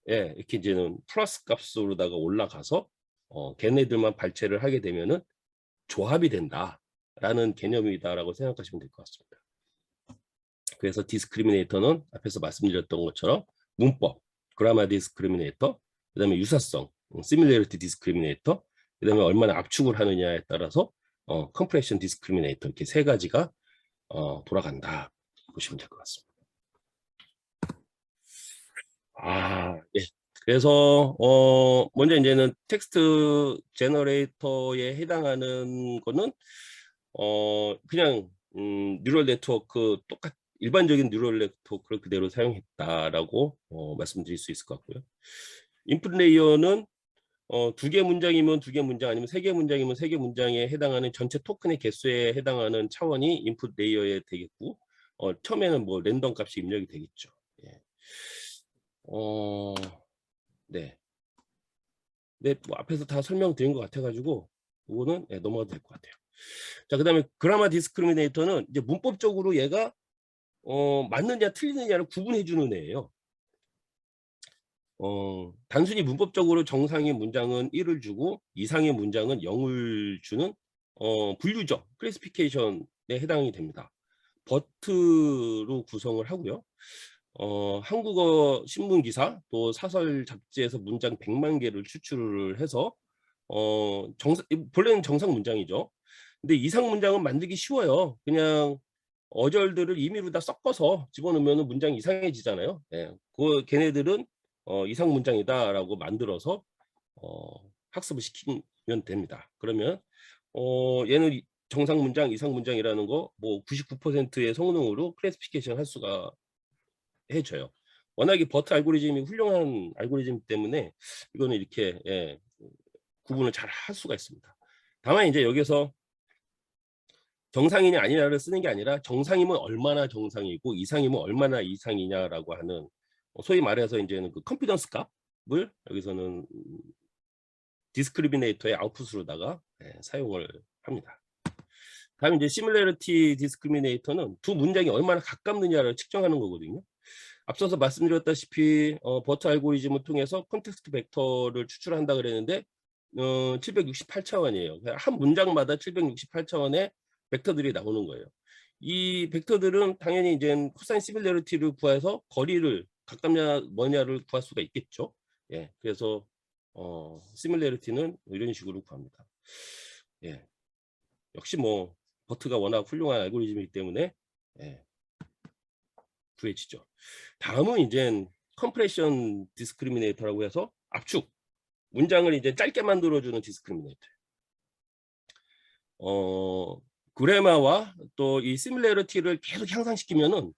이렇게 이제는 플러스 값으로다가 올라가서 걔네들만 발췌를 하게 되면은 조합이 된다라는 개념이다라고 생각하시면 될 것 같습니다. 그래서 디스크리미네이터는 앞에서 말씀드렸던 것처럼 문법, 그라마 디스크리미네이터, 그다음에 유사성, 시뮬레리티 디스크리미네이터, 그다음에 얼마나 압축을 하느냐에 따라서 컴프레션 디스크리미네이터 이렇게 세 가지가 돌아간다 보시면 될 것 같습니다. 예. 그래서 먼저 이제는 텍스트 제너레이터에 해당하는 거는 그냥 뉴럴 네트워크 일반적인 뉴럴 네트워크를 그대로 사용했다라고 말씀드릴 수 있을 것 같고요. 인풋 레이어는 2개 문장이면 2개 문장 아니면 3개 문장이면 3개 문장에 해당하는 전체 토큰의 개수에 해당하는 차원이 인풋 레이어에 되겠고 처음에는 뭐 랜덤 값이 입력이 되겠죠. 예. 네. 네, 뭐 앞에서 다 설명드린 것 같아가지고 이거는 넘어가도 될 것 같아요. 자, 그다음에 그라마 디스크리미네이터는 이제 문법적으로 얘가 맞느냐 틀리느냐를 구분해 주는 애예요. 단순히 문법적으로 정상의 문장은 1을 주고 이상의 문장은 0을 주는 분류적 클래시피케이션에 해당이 됩니다. 버트로 구성을 하고요. 한국어 신문 기사 또 사설 잡지에서 문장 100만 개를 추출을 해서 본래는 정상 문장이죠. 근데 이상 문장은 만들기 쉬워요. 그냥 어절들을 임의로 다 섞어서 집어넣으면 문장이 이상해지잖아요. 걔네들은 이상 문장이다라고 만들어서 학습을 시키면 됩니다. 그러면 얘는 정상 문장, 이상 문장이라는 거 뭐 99%의 성능으로 클래시피케이션 할 수가 해줘요. 워낙에 버트 알고리즘이 훌륭한 알고리즘 때문에 이거는 이렇게 구분을 잘 할 수가 있습니다. 다만 이제 여기서 정상이냐 아니냐를 쓰는 게 아니라 정상이면 얼마나 정상이고 이상이면 얼마나 이상이냐라고 하는 소위 말해서 이제는 그 컨피던스 값을 여기서는 디스크리미네이터의 아웃풋으로다가 사용을 합니다. 다음 이제 시뮬레리티 디스크리미네이터는 두 문장이 얼마나 가깝느냐를 측정하는 거거든요. 앞서서 말씀드렸다시피 버트 알고리즘을 통해서 컨텍스트 벡터를 추출한다 그랬는데 768차원이에요. 한 문장마다 768차원의 벡터들이 나오는 거예요. 이 벡터들은 당연히 이제 코사인 시뮬레리티를 구해서 거리를 가깝냐 뭐냐를 구할 수가 있겠죠. 그래서 시뮬레리티는 이런 식으로 구합니다. 역시 뭐 버트가 워낙 훌륭한 알고리즘이기 때문에 구해지죠. 다음은 이제 컴프레션 디스크리미네이터라고 해서 압축 문장을 이제 짧게 만들어주는 디스크리미네이터. 그래마와 또 이 시뮬레리티를 계속 향상시키면은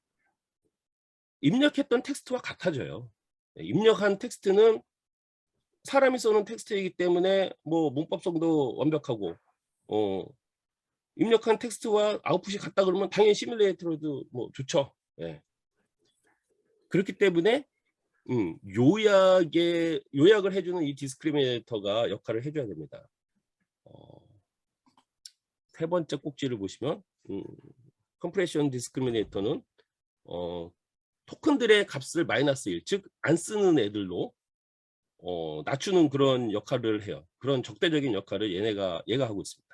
입력했던 텍스트와 같아져요. 입력한 텍스트는 사람이 써는 텍스트이기 때문에 뭐 문법성도 완벽하고 입력한 텍스트와 아웃풋이 같다 그러면 당연히 시뮬레이터로도 뭐 좋죠. 그렇기 때문에 요약을 해주는 이 디스크리미네이터가 역할을 해줘야 됩니다. 세 번째 꼭지를 보시면 컴프레션 디스크리미네이터는 토큰들의 값을 마이너스 1, 즉 안 쓰는 애들로 낮추는 그런 역할을 해요. 그런 적대적인 역할을 얘가 하고 있습니다.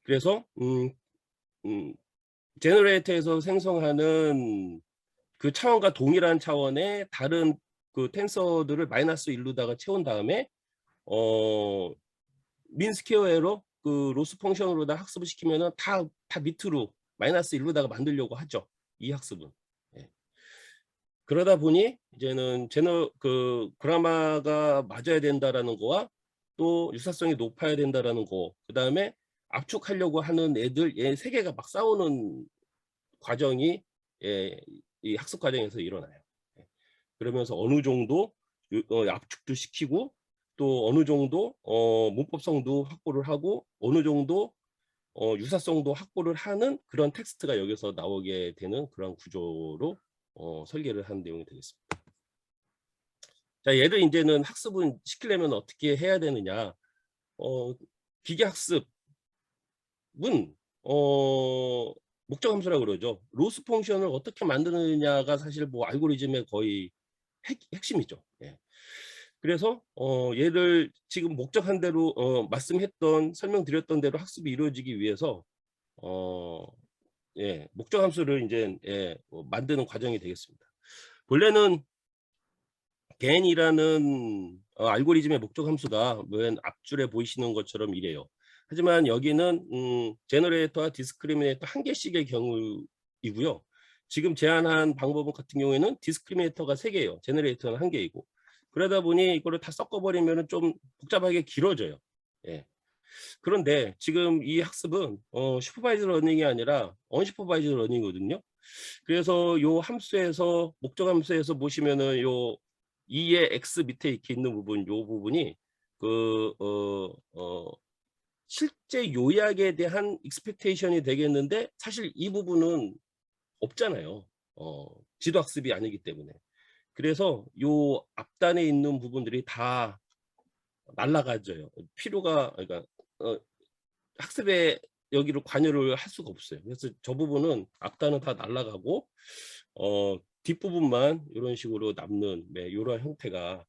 그래서 제너레이터에서 생성하는 그 차원과 동일한 차원의 다른 그 텐서들을 마이너스 1로다가 채운 다음에 민 스퀘어 에러 그 로스 펑션으로다 학습을 시키면은 다 밑으로 마이너스 1로다가 만들려고 하죠. 이 학습은. 예. 그러다 보니 이제는 그 그라마가 맞아야 된다라는 거와 또 유사성이 높아야 된다라는 거, 그다음에 압축하려고 하는 애들 얘 세 개가 막 싸우는 과정이 이 학습 과정에서 일어나요. 예. 그러면서 어느 정도 압축도 시키고 또 어느 정도 문법성도 확보를 하고 어느 정도 유사성도 확보를 하는 그런 텍스트가 여기서 나오게 되는 그런 구조로 설계를 한 내용이 되겠습니다. 자, 얘를 이제는 학습은 시키려면 어떻게 해야 되느냐? 기계학습은 목적 함수라고 그러죠. 로스 펑션을 어떻게 만드느냐가 사실 뭐 알고리즘의 거의 핵심이죠. 예. 그래서 얘를 지금 목적한 대로 설명드렸던 대로 학습이 이루어지기 위해서 예, 목적 함수를 이제 만드는 과정이 되겠습니다. 본래는 gen이라는 알고리즘의 목적 함수가 맨 앞줄에 보이시는 것처럼 이래요. 하지만 여기는 제너레이터와 디스크리미네이터 한 개씩의 경우이고요. 지금 제안한 방법 같은 경우에는 디스크리미네이터가 3개예요. 제너레이터는 1개이고. 그러다 보니 이거를 다 섞어버리면 좀 복잡하게 길어져요. 예. 그런데 지금 이 학습은 슈퍼바이즈 러닝이 아니라 언슈퍼바이즈 러닝이거든요. 그래서 요 함수에서 목적 함수에서 보시면은 요 2의 x 밑에 이렇게 있는 부분, 요 부분이 그 실제 요약에 대한 익스펙테이션이 되겠는데 사실 이 부분은 없잖아요. 지도 학습이 아니기 때문에. 그래서 요 앞단에 있는 부분들이 다 날라가져요. 필요가 그러니까 학습에 여기로 관여를 할 수가 없어요. 그래서 저 부분은 앞단은 다 날라가고 뒷부분만 이런 식으로 남는 이런 형태가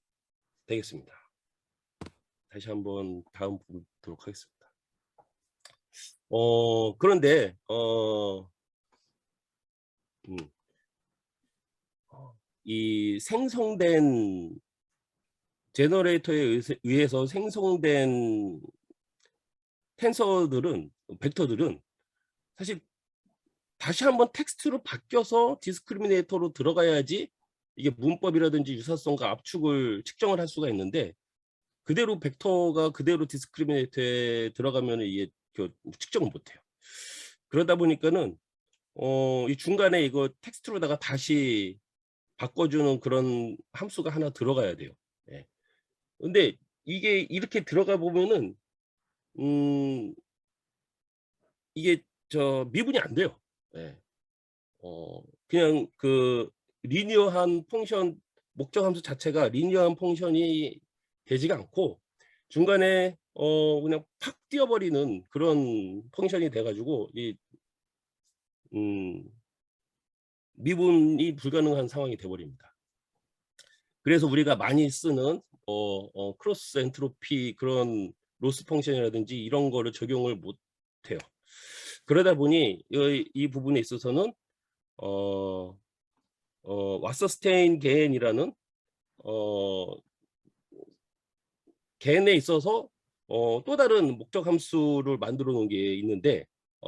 되겠습니다. 다시 한번 다음 부분 보도록 하겠습니다. 그런데 이 생성된 제너레이터에 의해서 생성된 벡터들은 사실 다시 한번 텍스트로 바뀌어서 디스크리미네이터로 들어가야지 이게 문법이라든지 유사성과 압축을 측정을 할 수가 있는데, 그대로 벡터가 그대로 디스크리미네이터에 들어가면 이게 측정을 못해요. 그러다 보니까는 이 중간에 이거 텍스트로다가 다시 바꿔주는 그런 함수가 하나 들어가야 돼요. 예. 근데 이게 이렇게 들어가 보면은 이게 미분이 안 돼요. 예. 그냥 그 리니어한 펑션, 목적 함수 자체가 리니어한 펑션이 되지가 않고 중간에 그냥 팍 띄어버리는 그런 펑션이 돼가지고 이 미분이 불가능한 상황이 돼버립니다. 그래서 우리가 많이 쓰는 크로스 엔트로피 그런 로스 펑션이라든지 이런 거를 적용을 못 해요. 그러다 보니 이 부분에 있어서는 와서스테인 겐이라는 겐에 있어서 또 다른 목적 함수를 만들어 놓은 게 있는데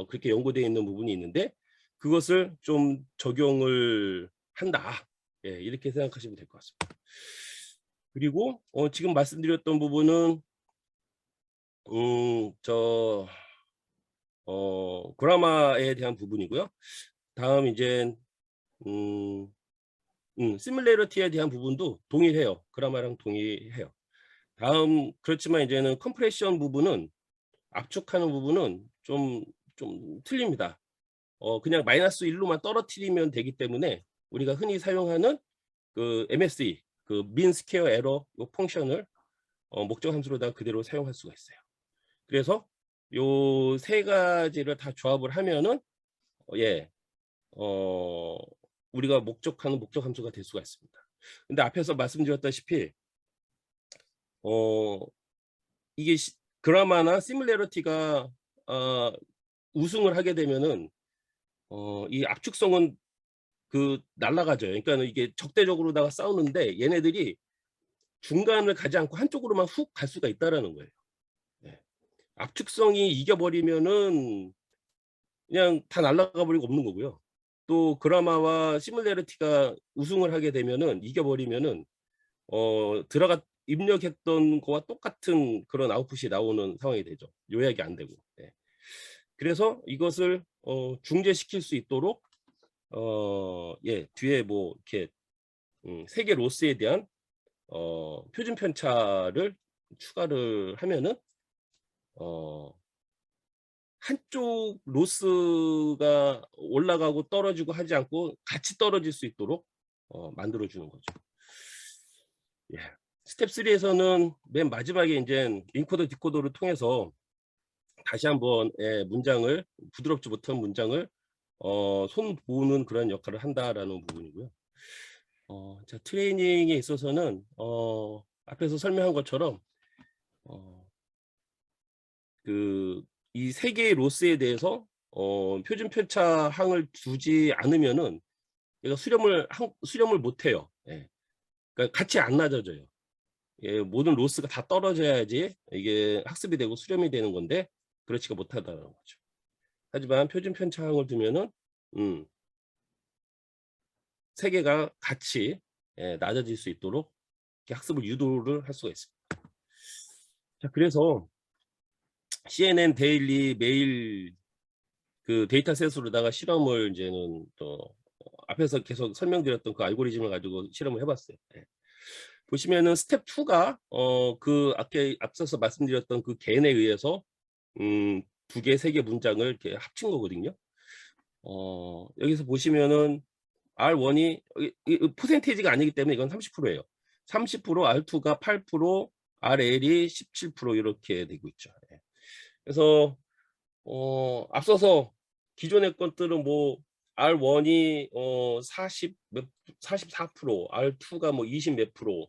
그렇게 연구되어 있는 부분이 있는데 그것을 좀 적용을 한다. 예, 이렇게 생각하시면 될 것 같습니다. 그리고 지금 말씀드렸던 부분은 그라마에 대한 부분이고요. 다음 이제 시뮬레이터에 대한 부분도 동일해요. 그라마랑 동일해요. 다음 그렇지만 이제는 컴프레션 부분은 압축하는 부분은 좀 틀립니다. 그냥 마이너스 1로만 떨어뜨리면 되기 때문에 우리가 흔히 사용하는 그 MSE 그 민 스퀘어 에러 요 펑션을 목적 함수로다 그대로 사용할 수가 있어요. 그래서 요 세 가지를 다 조합을 하면은 우리가 목적하는 목적 함수가 될 수가 있습니다. 근데 앞에서 말씀드렸다시피 이게 그라마나 시뮬레러티가 우승을 하게 되면은 이 압축성은 날라가져요. 그러니까 이게 적대적으로다가 싸우는데 얘네들이 중간을 가지 않고 한쪽으로만 훅 갈 수가 있다라는 거예요. 네. 압축성이 이겨버리면은 그냥 다 날아가 버리고 없는 거고요. 또 그라마와 시뮬레리티가 우승을 하게 되면은 이겨버리면은 들어가 입력했던 거와 똑같은 그런 아웃풋이 나오는 상황이 되죠. 요약이 안 되고. 네. 그래서 이것을 중재시킬 수 있도록 예, 뒤에 뭐 이렇게 세개 로스에 대한 표준 편차를 추가를 하면은 한쪽 로스가 올라가고 떨어지고 하지 않고 같이 떨어질 수 있도록 만들어 주는 거죠. 예. 스텝 3에서는 맨 마지막에 이제 인코더 디코더를 통해서 다시 한번 예, 문장을 부드럽지 못한 문장을 손 보는 그런 역할을 한다라는 부분이고요. 자, 트레이닝에 있어서는 앞에서 설명한 것처럼 이 세 개의 로스에 대해서 표준 편차 항을 두지 않으면은 얘가 수렴을 못 해요. 예. 그러니까 같이 안 낮아져요. 예, 모든 로스가 다 떨어져야지 이게 학습이 되고 수렴이 되는 건데 그렇지가 못하다는 거죠. 하지만 표준 편차항을 두면은 세 개가 같이 예, 낮아질 수 있도록 이렇게 학습을 유도를 할 수가 있습니다. 자, 그래서 CNN 데일리 매일 그 데이터셋으로다가 실험을 이제는 또 앞에서 계속 설명드렸던 그 알고리즘을 가지고 실험을 해봤어요. 예. 보시면은 스텝 2가 그 앞서서 말씀드렸던 그 겐에 의해서 2개, 3개 문장을 이렇게 합친 거거든요. 여기서 보시면은 R1이 퍼센테이지가 아니기 때문에 이건 30%예요. 30%, R2가 8%, RL이 17% 이렇게 되고 있죠. 예. 그래서 앞서서 기존의 것들은 뭐 R1이 44%, R2가 뭐 20 몇 프로,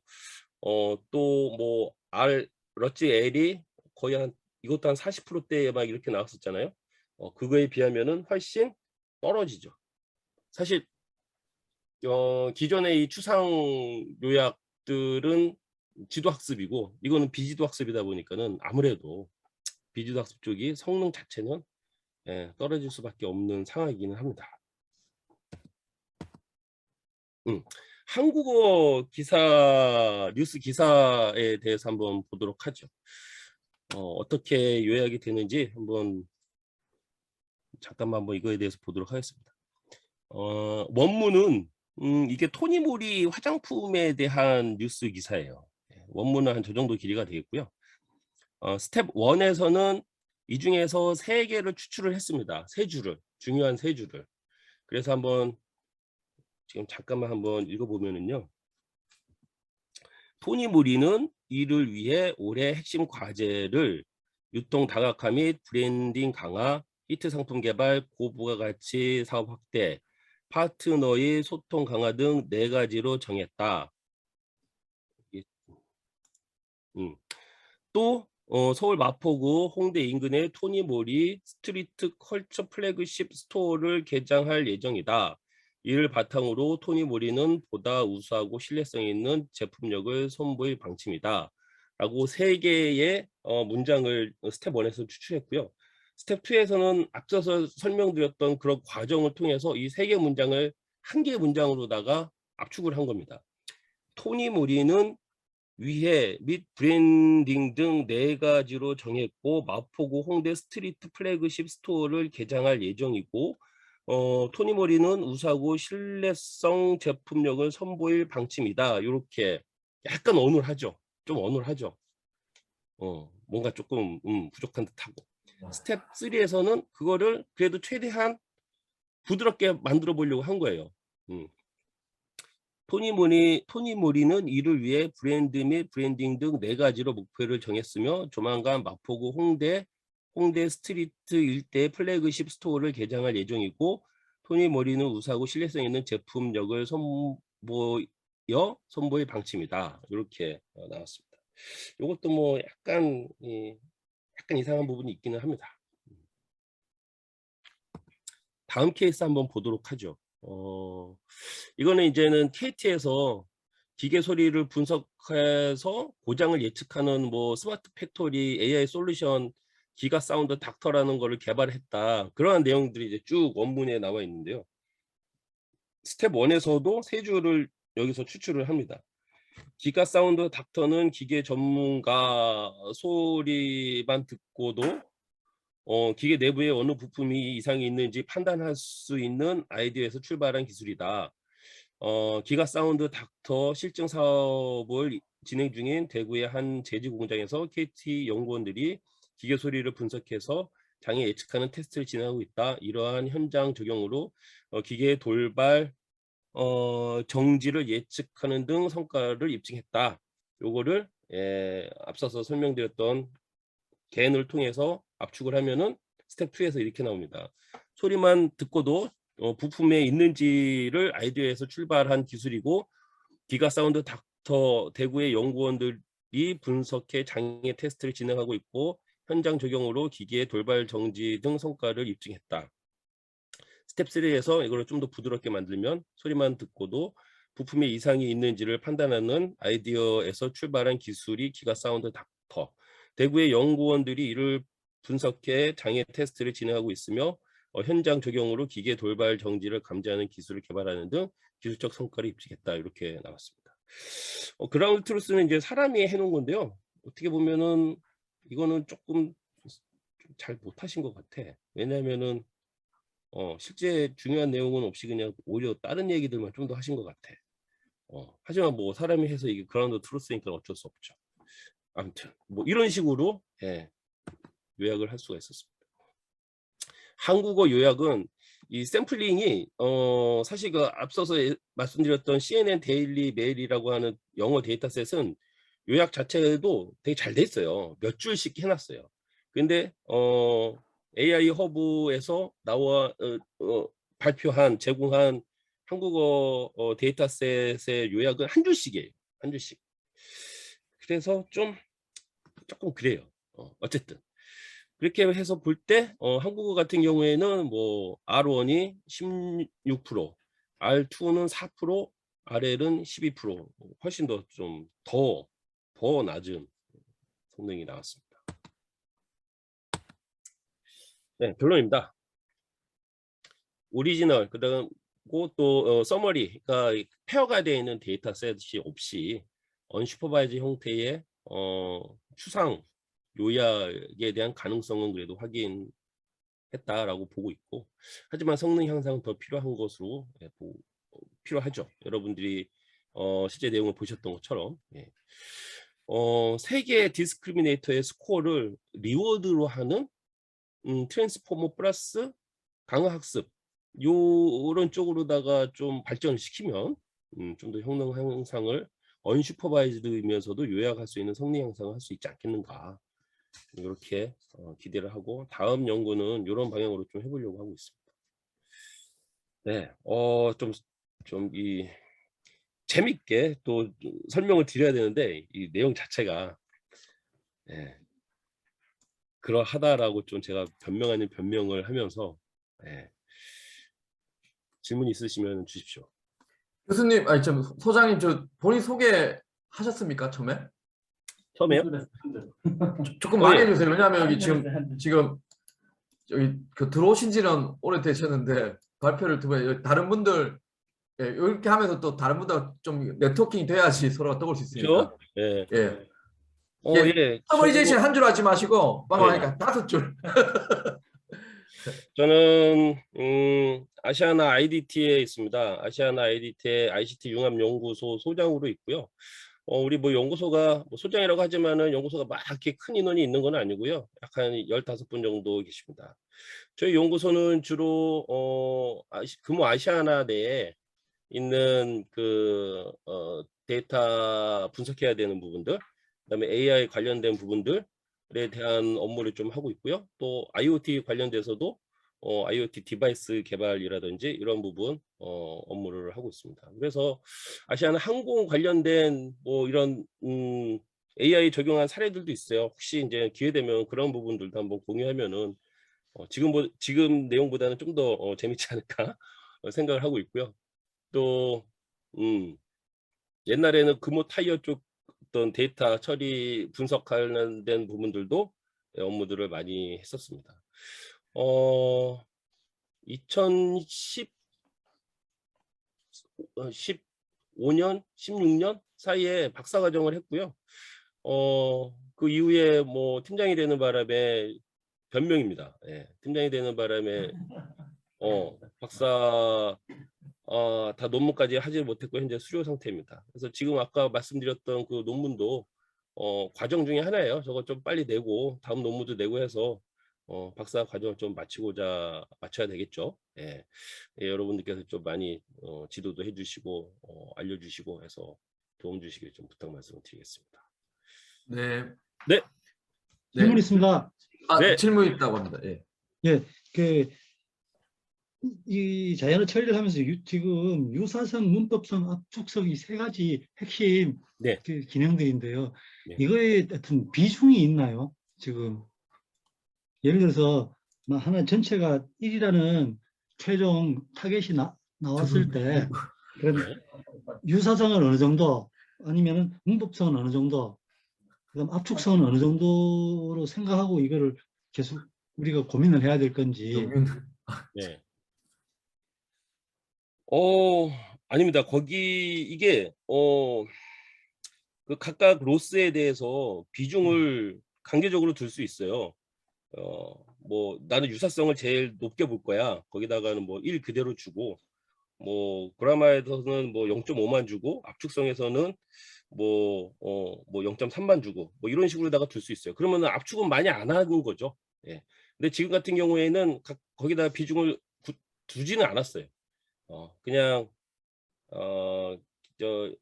또 뭐 러지 L이 거의 한 이것도 한 40%대에 막 이렇게 나왔었잖아요. 그거에 비하면은 훨씬 떨어지죠. 사실 기존의 이 추상 요약들은 지도 학습이고 이거는 비지도 학습이다 보니까는 아무래도 비지도 학습 쪽이 성능 자체는 예, 떨어질 수밖에 없는 상황이기는 합니다. 한국어 기사 뉴스 기사에 대해서 한번 보도록 하죠. 어떻게 요약이 되는지 잠깐만 한번 이거에 대해서 보도록 하겠습니다. 원문은 이게 토니모리 화장품에 대한 뉴스 기사예요. 원문은 한 저 정도 길이가 되겠고요. 스텝 1에서는 이 중에서 3개를 추출을 했습니다. 3줄을, 중요한 3줄을. 그래서 한번 지금 잠깐만 한번 읽어보면은요. 토니모리는 이를 위해 올해 핵심 과제를 유통 다각화 및 브랜딩 강화, 히트 상품 개발, 고부가가치 사업 확대, 파트너의 소통 강화 등 4가지로 정했다. 또 서울 마포구 홍대 인근의 토니모리 스트리트 컬처 플래그십 스토어를 개장할 예정이다. 이를 바탕으로 토니모리는 보다 우수하고 신뢰성 있는 제품력을 선보일 방침이다. 라고 3개의 문장을 스텝 1에서 추출했고요. 스텝 2에서는 앞서서 설명드렸던 그런 과정을 통해서 이 3개 문장을 한 개의 문장으로다가 압축을 한 겁니다. 토니모리는 위해 및 브랜딩 등 4가지로 정했고 마포구 홍대 스트리트 플래그십 스토어를 개장할 예정이고 토니모리는 우수하고 신뢰성 제품력을 선보일 방침이다. 이렇게 약간 어눌하죠. 좀 어눌하죠. 뭔가 조금 부족한 듯하고. 스텝 3에서는 그거를 그래도 최대한 부드럽게 만들어 보려고 한 거예요. 토니모리는 이를 위해 브랜드 및 브랜딩 등 4가지로 목표를 정했으며 조만간 마포구 홍대 스트리트 일대 플래그십 스토어를 개장할 예정이고 토니모리는 우수하고 신뢰성 있는 제품력을 선보일 방침이다. 이렇게 나왔습니다. 이것도 뭐 약간 이상한 부분이 있기는 합니다. 다음 케이스 한번 보도록 하죠. 이거는 이제는 KT에서 기계 소리를 분석해서 고장을 예측하는 뭐 스마트 팩토리 AI 솔루션 기가 사운드 닥터라는 거를 개발했다. 그러한 내용들이 이제 쭉 원문에 나와 있는데요. 스텝 1에서도 세 줄을 여기서 추출을 합니다. 기가 사운드 닥터는 기계 전문가 소리만 듣고도 기계 내부에 어느 부품이 이상이 있는지 판단할 수 있는 아이디어에서 출발한 기술이다. 기가 사운드 닥터 실증 사업을 진행 중인 대구의 한 제지 공장에서 KT 연구원들이 기계 소리를 분석해서 장애 예측하는 테스트를 진행하고 있다. 이러한 현장 적용으로 기계의 돌발 정지를 예측하는 등 성과를 입증했다. 요거를 앞서서 설명드렸던 개인을 통해서 압축을 하면은 스텝 2에서 이렇게 나옵니다. 소리만 듣고도 부품에 있는지를 아이디어에서 출발한 기술이고 기가 사운드 닥터 대구의 연구원들이 분석해 장애 테스트를 진행하고 있고 현장 적용으로 기계의 돌발 정지 등 성과를 입증했다. 스텝 3에서 이걸 좀 더 부드럽게 만들면 소리만 듣고도 부품에 이상이 있는지를 판단하는 아이디어에서 출발한 기술이 기가 사운드 닥터. 대구의 연구원들이 이를 분석해 장애 테스트를 진행하고 있으며 현장 적용으로 기계 돌발 정지를 감지하는 기술을 개발하는 등 기술적 성과를 입증했다. 이렇게 나왔습니다. 그라운드 트루스는 이제 사람이 해놓은 건데요. 어떻게 보면은 이거는 조금 잘 못하신 것 같아. 왜냐하면은 실제 중요한 내용은 없이 그냥 오히려 다른 얘기들만 좀 더 하신 것 같아. 하지만 뭐 사람이 해서 이게 그라운드 트루스니까 어쩔 수 없죠. 아무튼 뭐 이런 식으로 요약을 할 수가 있었습니다. 한국어 요약은 이 샘플링이 사실 그 앞서서 말씀드렸던 CNN 데일리 메일이라고 하는 영어 데이터셋은 요약 자체도 되게 잘 돼 있어요. 몇 줄씩 해놨어요. 근데 AI 허브에서 발표한 제공한 한국어 데이터셋의 요약은 한 줄씩이에요. 한 줄씩. 그래서 조금 그래요. 어쨌든 그렇게 해서 볼 때 한국어 같은 경우에는 뭐 R1이 16%, R2는 4%, RL은 12%, 훨씬 더 낮은 성능이 나왔습니다. 네, 결론입니다. 오리지널 그리고 또 서머리가 페어가 되어 있는 데이터셋이 없이 언슈퍼바이즈 형태의 추상 요약에 대한 가능성은 그래도 확인했다라고 보고 있고, 하지만 성능 향상은 더 필요한 것으로 필요하죠. 여러분들이 실제 내용을 보셨던 것처럼 세 개의 디스크리미네이터의 스코어를 리워드로 하는 트랜스포머 플러스 강화학습 요런 쪽으로다가 좀 발전을 시키면 좀 더 성능 향상을 언슈퍼바이즈드이면서도 요약할 수 있는 성능 향상을 할 수 있지 않겠는가, 이렇게 기대를 하고 다음 연구는 이런 방향으로 좀 해보려고 하고 있습니다. 네, 좀 재밌게 또 설명을 드려야 되는데 이 내용 자체가 그러하다라고 좀 제가 변명 아닌 변명을 하면서 질문 있으시면 주십시오. 교수님, 아니 좀 소장님, 저 본인 소개하셨습니까 처음에? 처음에요? 조금 많이 예. 해주세요. 왜냐하면 여기 지금 여기 들어오신 지는 오래 되셨는데 발표를 두면 다른 분들 이렇게 하면서 또 다른 분들 좀 네트워킹이 돼야지 서로가 떠올 수 있으니까. 그렇죠? 예. 예. 예. 서머리제이션 한 줄 하지 마시고 방금 하니까 5줄. 저는 아시아나 IDT에 있습니다. 아시아나 IDT의 ICT 융합연구소 소장으로 있고요. 우리 뭐 연구소가 뭐 소장이라고 하지만은 연구소가 막 이렇게 큰 인원이 있는 건 아니고요. 약 한 15분 정도 계십니다. 저희 연구소는 주로 금호 아시아나 내에 있는 그 데이터 분석해야 되는 부분들, 그다음에 AI 관련된 부분들에 대한 업무를 좀 하고 있고요. 또 IoT 관련돼서도 IoT 디바이스 개발이라든지 이런 부분 업무를 하고 있습니다. 그래서 아시아나 항공 관련된 뭐 이런 AI 적용한 사례들도 있어요. 혹시 이제 기회 되면 그런 부분들도 한번 공유하면은 지금 내용보다는 좀 더 재밌지 않을까 생각을 하고 있고요. 또 옛날에는 금호 타이어 쪽 어떤 데이터 처리 분석 관련된 부분들도 업무들을 많이 했었습니다. 2015년, 16년 사이에 박사과정을 했고요. 그 이후에 뭐 팀장이 되는 바람에 변명입니다. 예, 팀장이 되는 바람에 박사 다 논문까지 하지 못했고 현재 수료 상태입니다. 그래서 지금 아까 말씀드렸던 그 논문도 과정 중에 하나예요. 저거 좀 빨리 내고 다음 논문도 내고 해서 박사 과정을 좀 마쳐야 되겠죠. 예. 예, 여러분들께서 좀 많이 지도도 해주시고 알려주시고 해서 도움 주시길 좀 부탁 말씀을 드리겠습니다. 네. 네. 질문 있습니다. 네. 질문 있다고 합니다. 예. 예, 이 자연어 처리를 하면서 지금 유사성, 문법성, 압축성 이 세 가지 핵심 네. 그 기능들인데요. 네. 이거에 어떤 비중이 있나요? 지금 예를 들어서 뭐 하나 전체가 1이라는 최종 타겟이 나왔을 때 그런 네. 유사성은 어느 정도 아니면 문법성은 어느 정도 그다음 압축성은 어느 정도로 생각하고 이거를 계속 우리가 고민을 해야 될 건지. 네. 아닙니다. 거기 이게 그 각각 로스에 대해서 비중을 강제적으로 둘 수 있어요. 뭐 나는 유사성을 제일 높게 볼 거야. 거기다가는 뭐 1 그대로 주고 뭐 그라마에서는 뭐 0.5만 주고 압축성에서는 뭐 0.3만 주고 뭐 이런 식으로다가 둘 수 있어요. 그러면은 압축은 많이 안 하는 거죠. 예. 근데 지금 같은 경우에는 거기다 비중을 두지는 않았어요. 그냥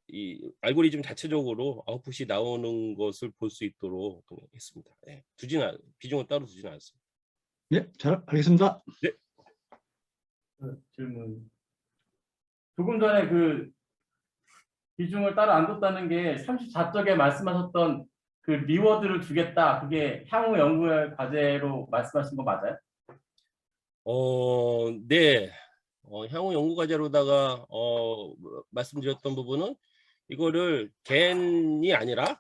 이 알고리즘 자체적으로 아웃풋이 나오는 것을 볼 수 있도록 그냥 했습니다. 예. 비중을 따로 두지는 않았습니다. 네, 잘 알겠습니다. 네. 질문. 조금 전에 그 비중을 따로 안 뒀다는 게 34쪽에 말씀하셨던 그 리워드를 주겠다. 그게 향후 연구 과제로 말씀하신 거 맞아요? 네. 향후 연구 과제로다가 말씀드렸던 부분은 이거를 겐이 아니라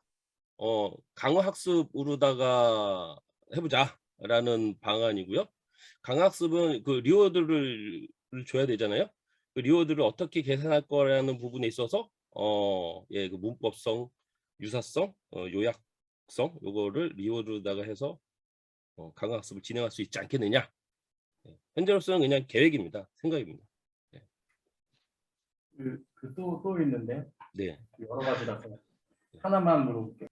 강화 학습으로다가 해보자라는 방안이고요. 강화 학습은 그 리워드를 줘야 되잖아요. 그 리워드를 어떻게 계산할 거라는 부분에 있어서 예, 그 문법성, 유사성, 요약성 요거를 리워드로다가 해서 강화 학습을 진행할 수 있지 않겠느냐. 예, 현재로서는 그냥 계획입니다. 생각입니다. 예. 또 있는데 네. 여러 가지라서 하나만 물어볼게요.